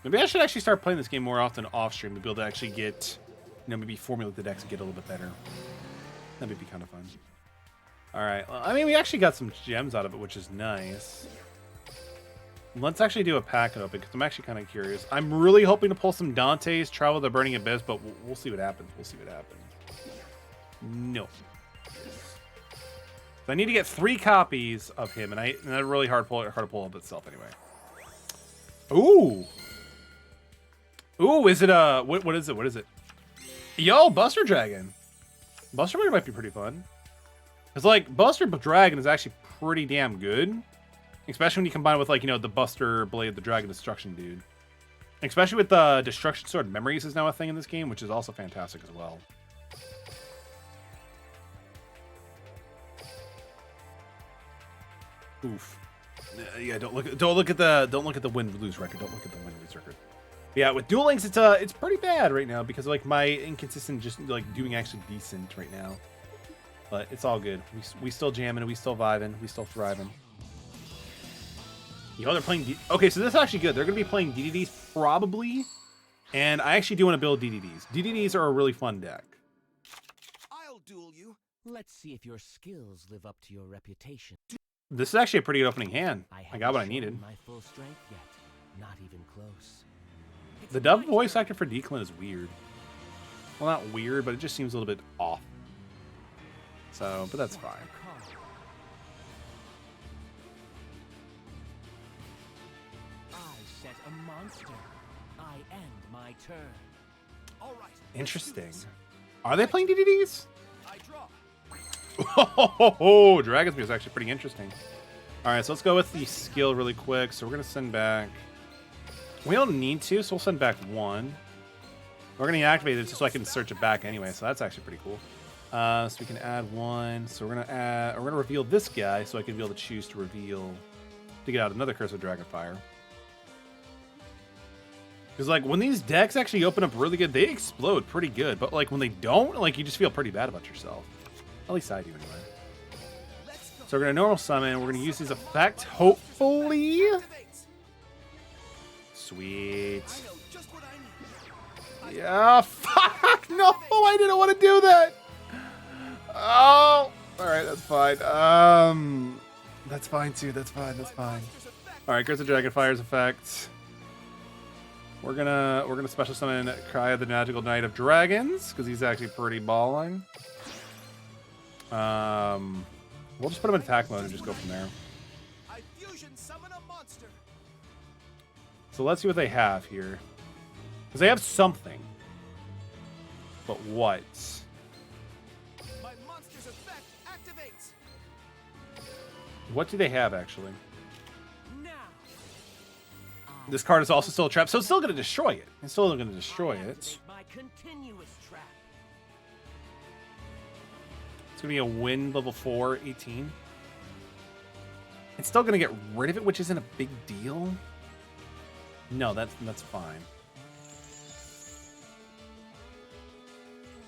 Maybe I should actually start playing this game more often off stream to be able to actually get, you know, maybe formulate the decks and get a little bit better. That would be kind of fun. All right. Well, I mean, we actually got some gems out of it, which is nice. Let's actually do a pack open because I'm actually kind of curious. I'm really hoping to pull some Dante's Travel the Burning Abyss, but we'll see what happens. We'll see what happens. No. So I need to get 3 copies of him, and that's really hard to pull up itself anyway. Ooh. Ooh, is it what is it? What is it? Yo, Buster Dragon. Buster Dragon might be pretty fun. Cause like Buster Dragon is actually pretty damn good. Especially when you combine it with, like, you know, the Buster Blade, the Dragon Destruction dude. Especially with the Destruction Sword Memories is now a thing in this game, which is also fantastic as well. Oof. Yeah, don't look at the win-lose record. Don't look at the win-lose record. Yeah, with Duel Links, it's pretty bad right now because like my inconsistent just like doing actually decent right now. But it's all good. We still jamming, we still vibing, we still thriving. Yo, they're playing okay, so this is actually good. They're gonna be playing DDDs probably, and I actually do want to build DDDs. DDDs are a really fun deck. I'll duel you. Let's see if your skills live up to your reputation. This is actually a pretty good opening hand. I got what I haven't needed. shown my full strength yet. Not even close. The dub voice actor for Declan is weird. Well, not weird, but it just seems a little bit off. So, but that's fine. I set a monster. I end my turn. All right. Interesting. Are they playing DDDs? I draw. Oh, Dragon's Mew is actually pretty interesting. All right, so let's go with the skill really quick. So we're gonna send back. We don't need to, so we'll send back one. We're gonna activate it just so I can search it back anyway. So that's actually pretty cool. So we can add one. So we're gonna reveal this guy, so I can be able to choose to reveal to get out another Curse of Dragonfire. Because like when these decks actually open up really good, they explode pretty good. But like when they don't, like you just feel pretty bad about yourself. At least I do anyway. So we're gonna normal summon. We're gonna use his effect, hopefully. Sweet. Yeah, fuck! No, I didn't want to do that. Oh, all right, that's fine. That's fine too. That's fine. That's fine. All right, Curse of Dragonfire's effect. We're gonna special summon Krya, the Magical Knight of Dragons, because he's actually pretty balling. We'll just put him in attack mode and just go from there. I fusion summon a monster. So let's see what they have here. Because they have something. But what? My monster's effect activates. What do they have, actually? Now. This card is also still a trap, so it's still going to destroy it. It's still going to destroy it. My continuous trap. It's going to be a win level 4, 18. It's still going to get rid of it, which isn't a big deal. No, that's fine.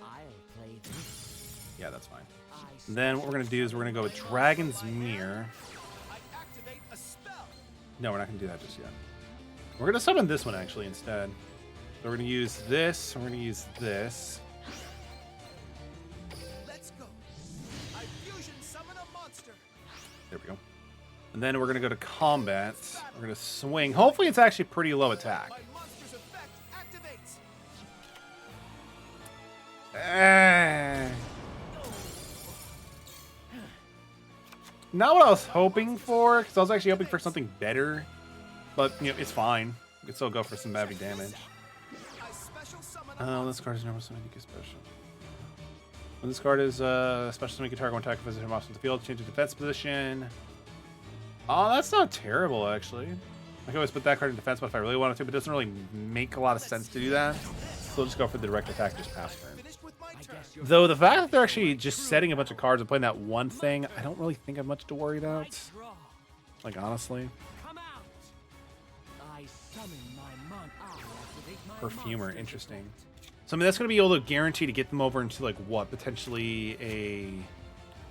I'll play this. Yeah, that's fine. And then what we're going to do is we're going to go with Dragon's Mirror. I activate a spell. No, we're not going to do that just yet. We're going to summon this one, actually, instead. So we're going to use this. We're going to use this. Let's go. I fusion summon a monster. There we go. And then we're going to go to combat. We're going to swing. Hopefully it's actually pretty low attack. My monster's effect activates. Not what I was hoping for, because I was actually hoping for something better. But, you know, it's fine. We can still go for some heavy damage. I special summon a This card is normal, so make it special. When this card is special, so make a target one attack visit him off the field, change the defense position. Oh, that's not terrible, actually. I can always put that card in defense mode if I really wanted to, but it doesn't really make a lot of sense to do that. So we'll just go for the direct attack, just pass turn. finished with my turn. Though the fact that they're actually just setting a bunch of cards and playing that one thing, I don't really think I have much to worry about. Draw. Like, honestly. Come out. I summon my mon. I activate my Perfumer, monster's interesting. effect. So, I mean, that's going to be able to guarantee to get them over into, like, what? Potentially a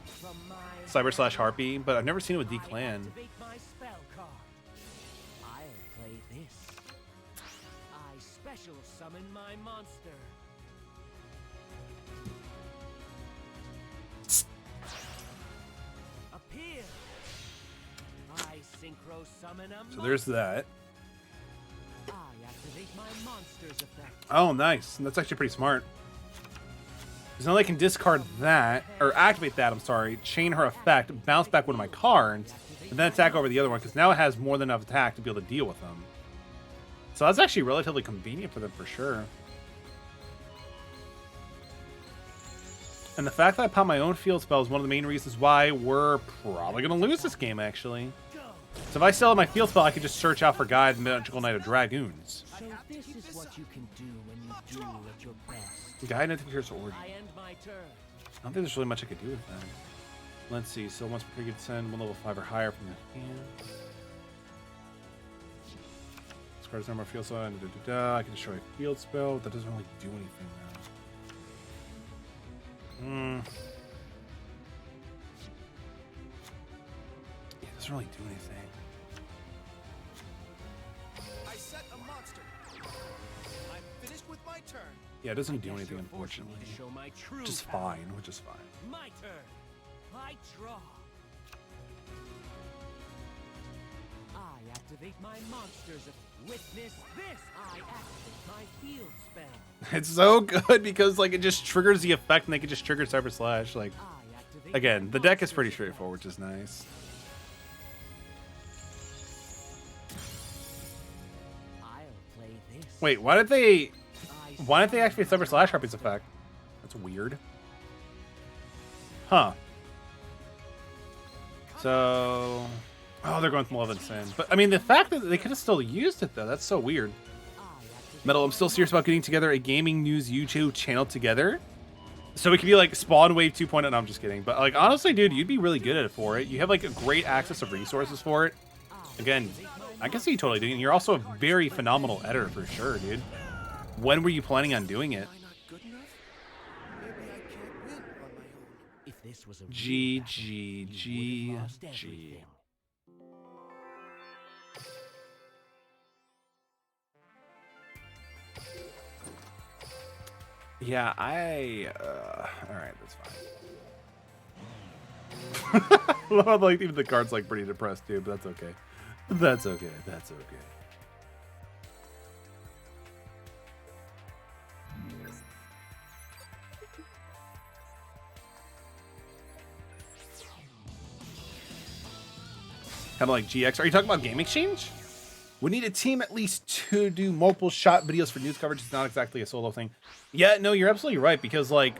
From my Cyber/Harpy, but I've never seen it with I D-Clan. activate my spell card. I'll play this. I special summon my monster. Appear. I synchro summon a So there's that. I activate my monster's effect. Oh, nice. That's actually pretty smart. Because now they can discard that, or activate that, I'm sorry, chain her effect, bounce back one of my cards, and then attack over the other one, because now it has more than enough attack to be able to deal with them. So that's actually relatively convenient for them for sure. And the fact that I pop my own field spell is one of the main reasons why we're probably going to lose this game, actually. So if I sell my field spell, I can just search out for Guide Magical Knight of Dragoons. So this is what you can do when you duel at your best. Guide Knight of Pierce Order. I end my turn. I don't think there's really much I could do with that. Let's see. So once per turn, you can send one level 5 or higher from the hand. Discard number field spell. I can destroy a field spell. That doesn't really do anything though. Yeah, it doesn't really do anything. I set a monster. I'm finished with my turn. Yeah, it doesn't do Guess anything, you're forcing me unfortunately. to show my true Which is power. fine. Which is fine. My turn. I draw. I activate my monsters. Witness this. I activate my field spell. It's so good because like it just triggers the effect, and they can just trigger Cyber Slash. Like I activate again, my the deck is monsters pretty spell. straightforward, which is nice. I'll play this. Wait, why didn't they I activate Cyber Slash Harpy's effect? That's weird. Huh. So, oh, they're going from Malevolent Sin. But I mean, the fact that they could have still used it though, that's so weird. Metal, I'm still serious about getting together a gaming news YouTube channel together. So it could be like Spawn Wave 2.0. No, I'm just kidding. But like honestly, dude, you'd be really good at it for it. You have like a great access of resources for it. Again, I can see you totally doing it. You're also a very phenomenal editor for sure, dude. When were you planning on doing it? Am I not good enough? Maybe I can't win on my own. If this was a real G battle, G you would G have lost G. everything. Yeah, all right, that's fine. I love how, like even the card's like pretty depressed too, but that's okay. That's okay. That's okay. Kind of like GX. Are you talking about Game Exchange? We need a team at least to do multiple shot videos for news coverage. It's not exactly a solo thing. Yeah, no, you're absolutely right. Because like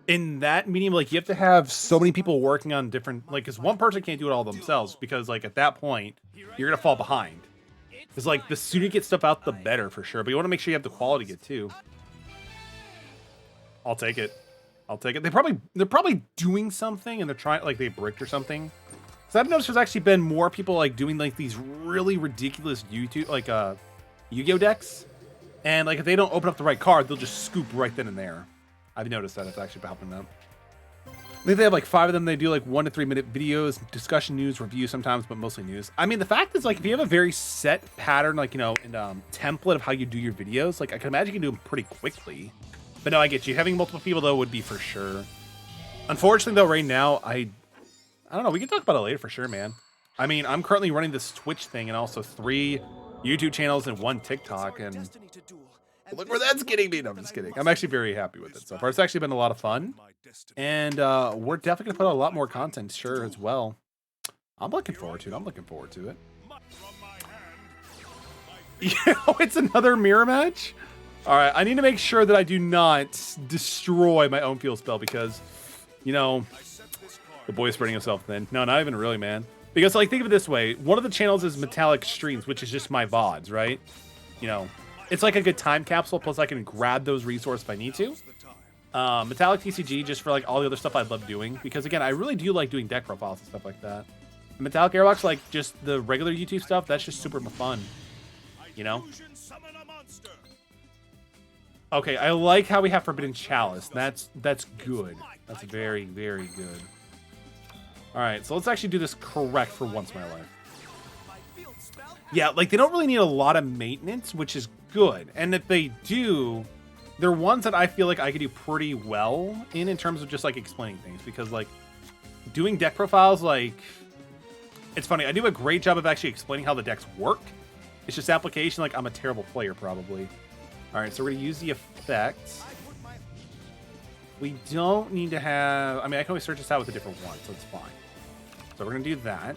in that medium, like you have to have so many people working on different, like, because one person can't do it all themselves. Because like at that point, you're gonna fall behind. Because like the sooner you get stuff out, the better for sure. But you want to make sure you have the quality get too. I'll take it. I'll take it. They're probably doing something and they're trying, like they bricked or something. So I've noticed there's actually been more people like doing like these really ridiculous YouTube like Yu-Gi-Oh decks, and like if they don't open up the right card, they'll just scoop right then and there. I've noticed that it's actually helping them. I think they have like 5 of them. They do like 1 to 3 minute videos, discussion, news, review sometimes, but mostly news. I mean, the fact is like if you have a very set pattern, like and template of how you do your videos, like I can imagine you can do them pretty quickly. But no, I get you. Having multiple people though would be for sure. Unfortunately though, right now I don't know. We can talk about it later for sure, man. I mean, I'm currently running this Twitch thing and also 3 YouTube channels and 1 TikTok. And look where that's getting me. No, I'm just kidding. I'm actually very happy with it so far. It's actually been a lot of fun. And we're definitely going to put out a lot more content, sure, as well. I'm looking forward to it. I'm looking forward to it. You know, it's another mirror match. All right, I need to make sure that I do not destroy my own field spell because, you know, the boy's spreading himself thin. No, not even really, man. Because, like, think of it this way. One of the channels is Metallic Streams, which is just my VODs, right? You know, it's like a good time capsule, plus I can grab those resources if I need to. MetallicTCG, just for, like, all the other stuff I love doing. Because, again, I really do like doing deck profiles and stuff like that. And Metallicaerox, like, just the regular YouTube stuff, that's just super fun. You know? Okay, I like how we have Forbidden Chalice. That's good. That's very, very good. Alright, so let's actually do this correct for once in my life. Yeah, like, they don't really need a lot of maintenance, which is good. And if they do, they're ones that I feel like I could do pretty well in terms of just, like, explaining things. Because, like, doing deck profiles, like... It's funny, I do a great job of actually explaining how the decks work. It's just application, like, I'm a terrible player, probably. Alright, so we're going to use the effects. We don't need to have... I mean, I can always search this out with a different one, so it's fine. So we're going to do that.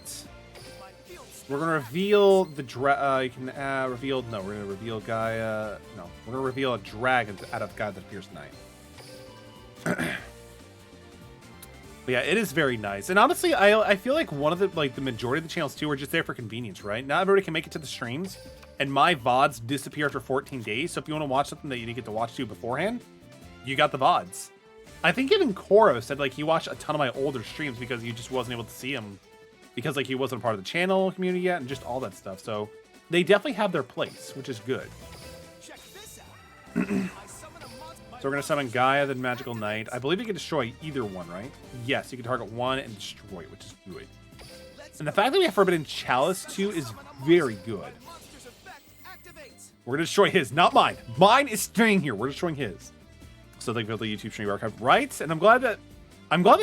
We're going to reveal the... you can reveal... No, we're going to reveal Gaia... No, we're going to reveal a dragon out of God that appears tonight. But yeah, it is very nice. And honestly, I feel like one of the the majority of the channels too are just there for convenience, right? Not everybody can make it to the streams, and my VODs disappear after 14 days. So if you want to watch something that you didn't get to watch to beforehand, you got the VODs. I think even Koro said like he watched a ton of my older streams because he just wasn't able to see them because like he wasn't a part of the channel community yet and just all that stuff. So they definitely have their place, which is good. Check this out. So we're going to summon Gaia, then Magical Knight. I believe you can destroy either one, right? Yes, you can target one and destroy it, which is good. And the fact that we have Forbidden Chalice too is very good. We're going to destroy his, not mine. Mine is staying here. We're destroying his. So thank you for the YouTube stream archive. Right? And I'm glad that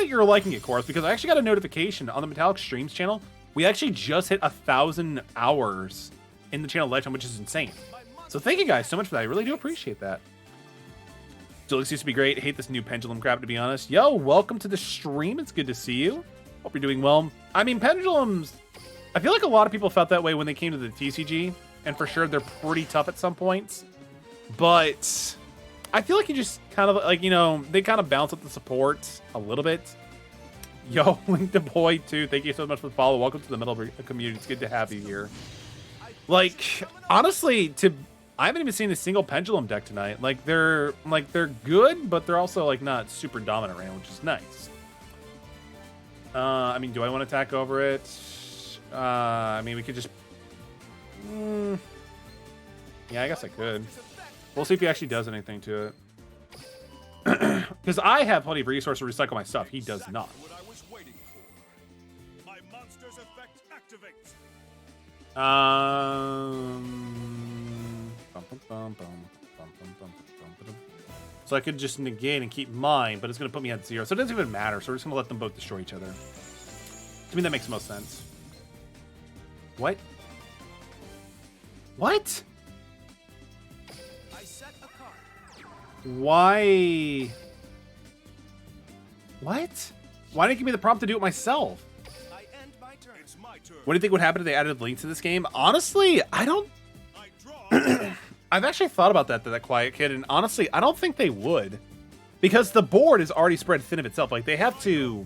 you're liking it, Chorus, because I actually got a notification on the Metallic Streams channel. We actually just hit 1,000 hours in the channel lifetime, which is insane. So thank you guys so much for that. I really do appreciate that. Duel Links used to be great. Hate this new pendulum crap, to be honest. Yo, welcome to the stream. It's good to see you. Hope you're doing well. I mean, pendulums, I feel like a lot of people felt that way when they came to the TCG, and for sure they're pretty tough at some points. But I feel like you just kind of like, you know, they kind of balance up the support a little bit. Yo, Link the Boy too. Thank you so much for the follow. Welcome to the Metal community. It's good to have you here. Like, honestly, I haven't even seen a single pendulum deck tonight. Like they're good, but they're also like not super dominant right now, which is nice. I mean, do I want to attack over it? I mean, we could just. Yeah, I guess I could. We'll see if he actually does anything to it. Because I have plenty of resources to recycle my stuff. He does not. What I was waiting for. My monster's effect activates. So I could just negate and keep mine, but it's going to put me at 0. So it doesn't even matter. So we're just going to let them both destroy each other. To me, that makes the most sense. What? What? I set a card. Why? What? Why didn't you give me the prompt to do it myself? I end my turn. It's my turn. What do you think would happen if they added Link to this game? Honestly, I don't. I draw. I've actually thought about that Quiet Kid, and honestly, I don't think they would, because the board is already spread thin of itself. Like they have to,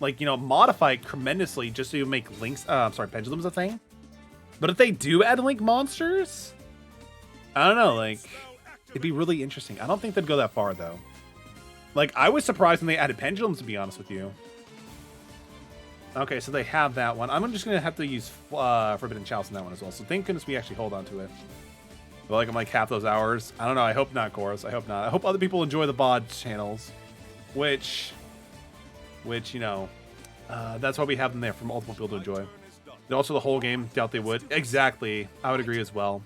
like, you know, modify it tremendously just to make Links. Pendulums a thing. But if they do add Link monsters, I don't know. Like, it'd be really interesting. I don't think they'd go that far though. Like, I was surprised when they added pendulums, to be honest with you. Okay, so they have that one. I'm just gonna have to use Forbidden Chalice in that one as well. So thank goodness we actually hold on to it. But like I'm like half those hours. I don't know. I hope not, Chorus. I hope not. I hope other people enjoy the VOD channels, which you know, that's why we have them there for multiple people to enjoy. And also the whole game. Doubt they would. Exactly. I would agree as well.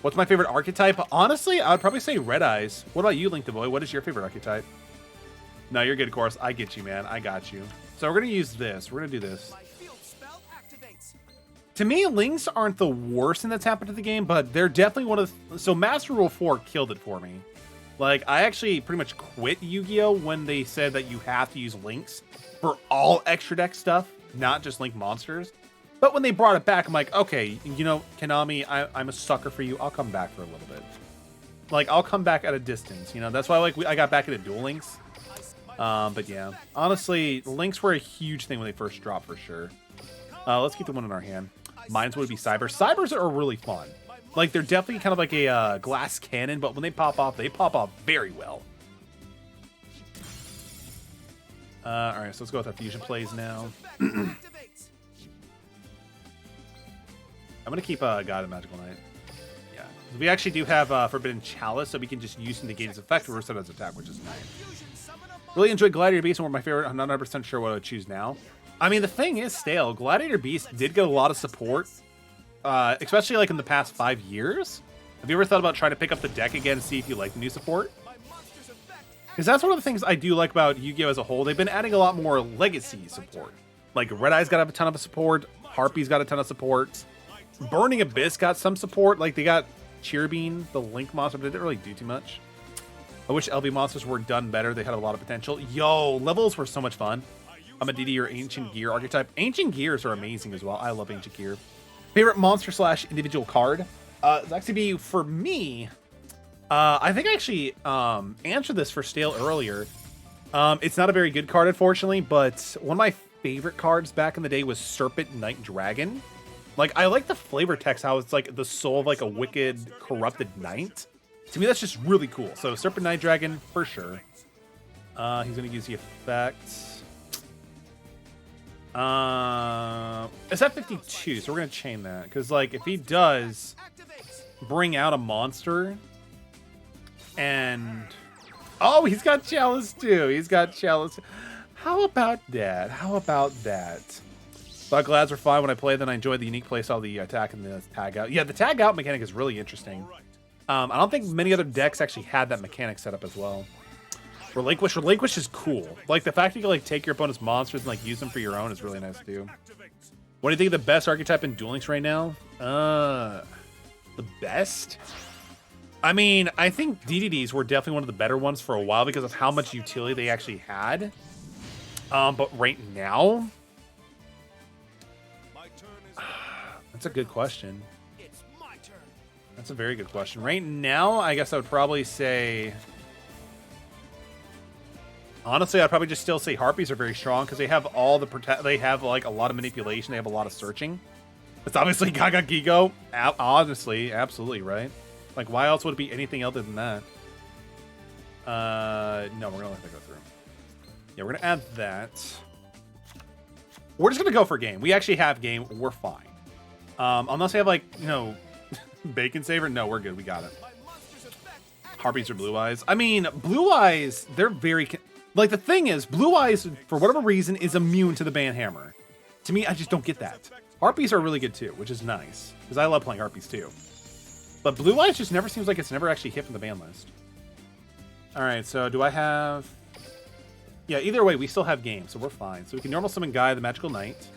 What's my favorite archetype? Honestly, I would probably say Red Eyes. What about you, Link the Boy? What is your favorite archetype? No, you're good, Chorus. I get you, man. I got you. So we're gonna use this. We're gonna do this. My field spell activates. To me, Links aren't the worst thing that's happened to the game, but they're definitely one of the... So Master Rule 4 killed it for me. Like, I actually pretty much quit Yu-Gi-Oh! When they said that you have to use Links for all extra deck stuff, not just Link monsters. But when they brought it back, I'm like, okay, you know, Konami, I'm a sucker for you. I'll come back for a little bit. Like, I'll come back at a distance, you know? That's why, like, I got back into Duel Links. But yeah, honestly, Links were a huge thing when they first dropped, for sure. Let's keep the one in our hand. Mines would be Cybers. Cybers are really fun. Like, they're definitely kind of like a glass cannon, but when they pop off very well. Alright, so let's go with our fusion plays now. I'm going to keep God of Magical Knight. Yeah. We actually do have Forbidden Chalice, so we can just use to negate its effect or reset its attack, which is nice. Really enjoyed Gladiator Beast, and were my favorite. I'm not 100% sure what I would choose now. I mean, the thing is, stale. Gladiator Beast did get a lot of support, especially like in the past 5 years. Have you ever thought about trying to pick up the deck again and see if you like the new support? Because that's one of the things I do like about Yu-Gi-Oh! As a whole. They've been adding a lot more legacy support. Like, Red Eye's got a ton of support. Harpy's got a ton of support. Burning Abyss got some support. Like, they got Cheerbean, the Link monster, but they didn't really do too much. I wish LB monsters were done better. They had a lot of potential. Yo, levels were so much fun. I'm a DD or Ancient Gear archetype. Ancient Gears are amazing as well. I love Ancient Gear. Favorite monster / individual card? It's actually be, for me, I think I actually answered this for Stale earlier. It's not a very good card, unfortunately, but one of my favorite cards back in the day was Serpent Knight Dragon. Like, I like the flavor text, how it's like the soul of like a wicked, corrupted knight. To me, that's just really cool. So Serpent Knight Dragon, for sure. He's going to use the effect. It's at 52, so we're going to chain that. Because, like, if he does bring out a monster and... Oh, he's got Chalice, too. He's got Chalice. How about that? How about that? Thought glads were fine when I played, then I enjoyed the unique playstyle, the attack and the tag out. Yeah, the tag out mechanic is really interesting. I don't think many other decks actually had that mechanic set up as well. Relinquish is cool. Like, the fact that you can, like, take your opponent's monsters and, like, use them for your own is really nice, too. What do you think of the best archetype in Duel Links right now? The best? I mean, I think DDDs were definitely one of the better ones for a while because of how much utility they actually had. But right now... That's a good question. That's a very good question. Right now, I guess I would probably say... Honestly, I'd probably just still say Harpies are very strong because they have all the they have like a lot of manipulation. They have a lot of searching. It's obviously Gaga Gigo. Honestly, absolutely right. Like, why else would it be anything other than that? No, we're gonna let that go through. Yeah, we're gonna add that. We're just gonna go for game. We actually have game. We're fine. Unless they have like, you know, Bacon Saver. No, we're good. We got it. Harpies or Blue Eyes. I mean, Blue Eyes. They're very. Like, the thing is, Blue Eyes, for whatever reason, is immune to the Ban Hammer. To me, I just don't get that. Harpies are really good, too, which is nice. Because I love playing Harpies, too. But Blue Eyes just never seems like it's never actually hit from the ban list. Alright, so do I have... Yeah, either way, we still have game, so we're fine. So we can normal summon Guy, the Magical Knight.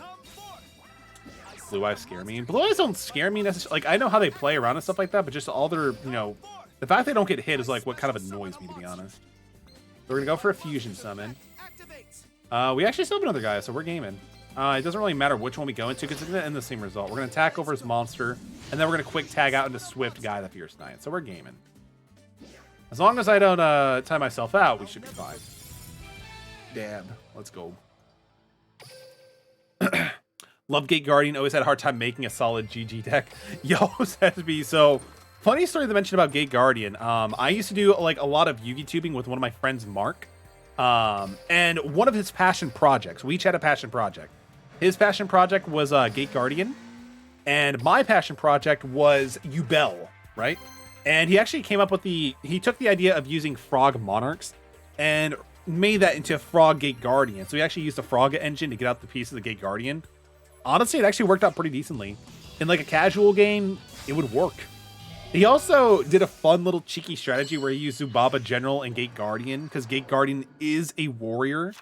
Blue Eyes scare me. Blue Eyes don't scare me necessarily. Like, I know how they play around and stuff like that, but just all their, you know... The fact they don't get hit is, like, what kind of annoys me, to be honest. We're gonna go for a fusion summon. We actually still have another guy, so we're gaming. It doesn't really matter which one we go into because it's gonna end the same result. We're gonna attack over his monster, and then we're gonna quick tag out into Swift Guy, the Fierce Knight. So we're gaming. As long as I don't time myself out, we should be fine. Damn, let's go. Love Gate Guardian. Always had a hard time making a solid GG deck. You always had to be so. Funny story to mention about Gate Guardian. I used to do like a lot of Yugi tubing with one of my friends, Mark. And one of his passion projects, we each had a passion project. His passion project was Gate Guardian, and my passion project was Yubel, right? And he actually came up with he took the idea of using Frog Monarchs and made that into Frog Gate Guardian. So he actually used the Frog engine to get out the piece of the Gate Guardian. Honestly, it actually worked out pretty decently. In like a casual game, it would work. He also did a fun little cheeky strategy where he used Zubaba General and Gate Guardian, because Gate Guardian is a warrior,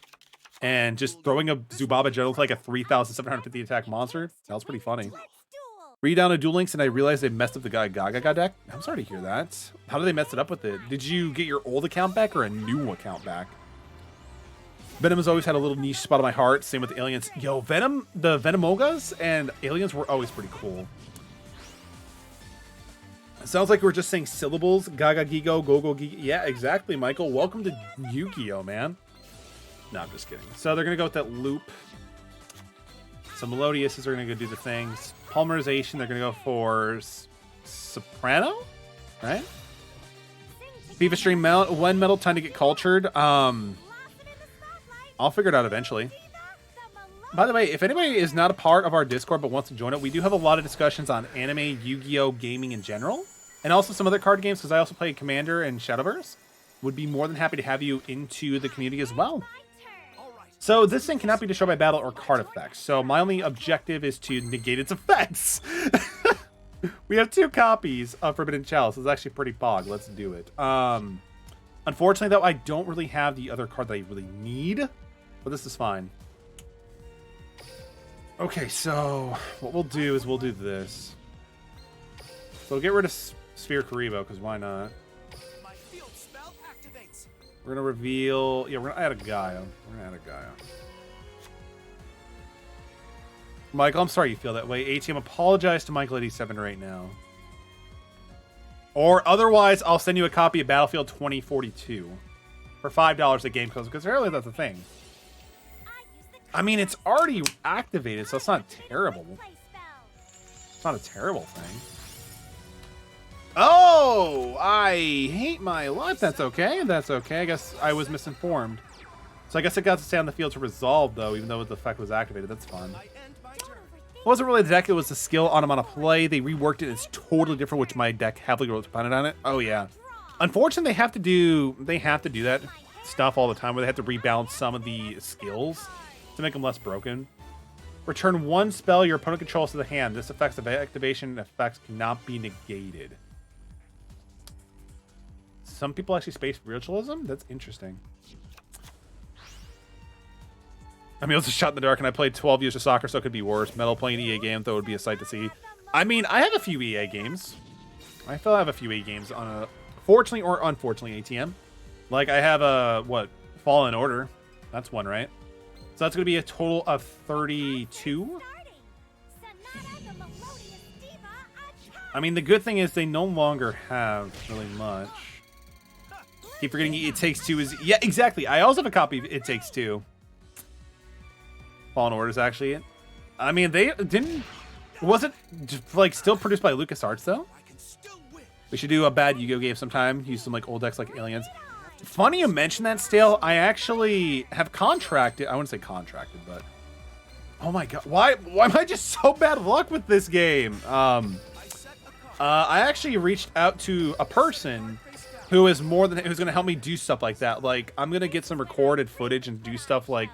and just throwing a Zubaba General to like a 3,750 attack monster, that was pretty funny. Read down a Duel Links and I realized they messed up the guy Gaga deck. I'm sorry to hear that. How did they mess it up with it? Did you get your old account back or a new account back? Venom has always had a little niche spot in my heart. Same with Aliens. Yo, Venom, the Venomogas and Aliens were always pretty cool. Sounds like we're just saying syllables. Gaga Gigo, Gogo Gigo. Yeah, exactly, Michael. Welcome to Yu-Gi-Oh, man. No, I'm just kidding. So they're going to go with that loop. Some Melodiuses are going to go do the things. Polymerization, they're going to go for Soprano, right? FIFA stream when metal time to get cultured. I'll figure it out eventually. By the way, if anybody is not a part of our Discord but wants to join it, we do have a lot of discussions on anime, Yu-Gi-Oh, gaming in general, and also some other card games because I also play Commander and Shadowverse. Would be more than happy to have you into the community as well. So this thing cannot be destroyed by battle or card effects. So my only objective is to negate its effects. We have 2 copies of Forbidden Chalice. It's actually pretty pog. Let's do it. Unfortunately, though, I don't really have the other card that I really need, but this is fine. Okay, so what we'll do is we'll do this. So we'll get rid of Sphere Karibo, because why not? We're going to reveal... Yeah, we're going to add a Gaia. Michael, I'm sorry you feel that way. ATM, apologize to Michael 87 right now. Or otherwise, I'll send you a copy of Battlefield 2042. for $5 the game closes, because apparently that's a thing. I mean, it's already activated, so it's not terrible. It's not a terrible thing. Oh, I hate my life. That's okay. That's okay. I guess I was misinformed. So I guess it got to stay on the field to resolve, though, even though the effect was activated. That's fun. It wasn't really the deck. It was the skill on a play. They reworked it. It's totally different, which my deck heavily depended on it. Oh, yeah. Unfortunately, they have to do that stuff all the time where they have to rebalance some of the skills to make them less broken. Return one spell your opponent controls to the hand. This effect's activation effects cannot be negated. Some people actually space ritualism? That's interesting. I mean, it was a shot in the dark, and I played 12 years of soccer, so it could be worse. Metal playing EA game, though, would be a sight to see. I mean, I have a few EA games. I feel I have a few EA games on a... Fortunately or unfortunately, ATM. Like, I have a, what, Fallen Order. That's one, right? So that's going to be a total of 32. I mean, the good thing is they no longer have really much. Keep forgetting It Takes Two is... Yeah, exactly. I also have a copy of It Takes Two. Fallen Order is actually it. I mean, they didn't... Was it, like, still produced by LucasArts, though? We should do a bad Yu-Gi-Oh game sometime. Use some, like, old decks like Aliens. Funny you mention that, Stale. I actually have contracted... I wouldn't say contracted, but... Oh, my God. Why am I just so bad luck with this game? I actually reached out to a person who is who's going to help me do stuff like that. Like, I'm going to get some recorded footage and do stuff like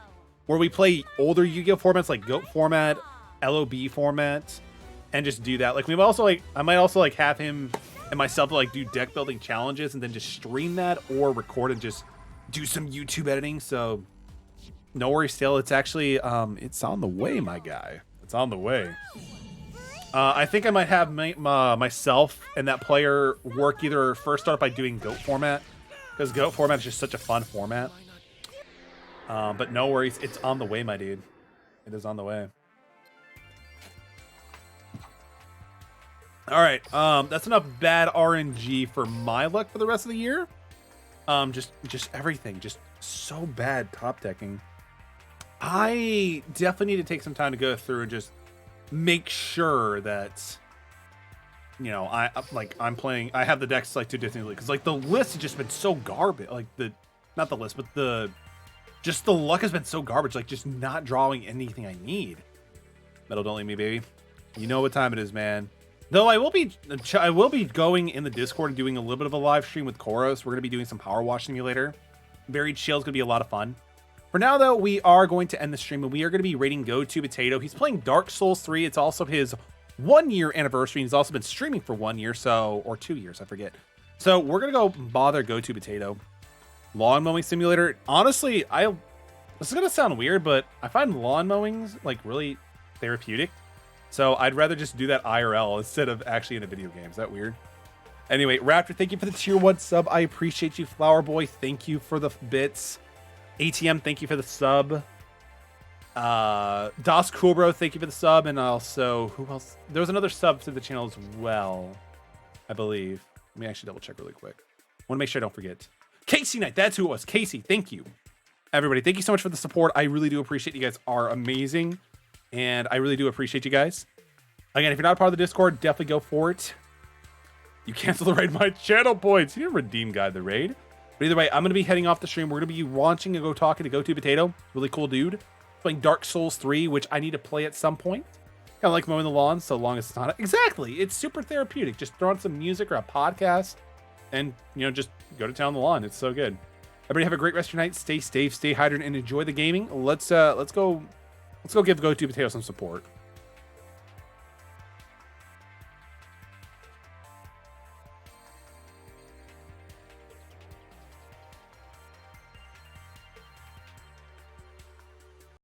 where we play older Yu-Gi-Oh formats like GOAT format, LOB format, and just do that. Like, we've also, like, I might also, like, have him and myself, like, do deck building challenges and then just stream that or record and just do some YouTube editing. So no worries, Stale. It's actually, it's on the way, my guy. It's on the way. I think I might have myself and that player work either first start by doing GOAT format, because GOAT format is just such a fun format. But no worries, it's on the way, my dude. It is on the way. All right, that's enough bad RNG for my luck for the rest of the year. Just everything, just so bad top decking. I definitely need to take some time to go through and just make sure that, you know, I'm playing. I have the decks like too differently because like the list has just been so garbage. Like not the list, but the luck has been so garbage. Like just not drawing anything I need. Metal, don't leave me, baby. You know what time it is, man. Though I will be going in the Discord and doing a little bit of a live stream with Koros. We're gonna be doing some Power Wash Simulator. Buried Shield's gonna be a lot of fun. For now, though, we are going to end the stream, and we are going to be rating GoToPotato. He's playing Dark Souls 3. It's also his 1-year anniversary. He's also been streaming for 1 year, or 2 years, I forget. So we're going to go bother GoToPotato. Lawn mowing simulator. Honestly, this is going to sound weird, but I find lawn mowings, like, really therapeutic. So I'd rather just do that IRL instead of actually in a video game. Is that weird? Anyway, Raptor, thank you for the tier 1 sub. I appreciate you. Flower Boy, thank you for the bits. ATM, thank you for the sub. Das Coolbro, thank you for the sub. And also, who else? There was another sub to the channel as well, I believe. Let me actually double check really quick. Want to make sure I don't forget. Casey Knight, that's who it was. Casey, thank you. Everybody, thank you so much for the support. I really do appreciate you guys are amazing. And I really do appreciate you guys. Again, if you're not part of the Discord, definitely go for it. You cancel the raid, my channel points. You didn't redeem guide the raid. But either way, I'm going to be heading off the stream. We're going to be launching and talking to GoToPotato. Really cool dude. Playing Dark Souls 3, which I need to play at some point. Kind of like mowing the lawn, so long as it's not... Exactly. It's super therapeutic. Just throw on some music or a podcast and, you know, just go to town on the lawn. It's so good. Everybody have a great rest of your night. Stay safe, stay hydrated, and enjoy the gaming. Let's go give GoToPotato some support.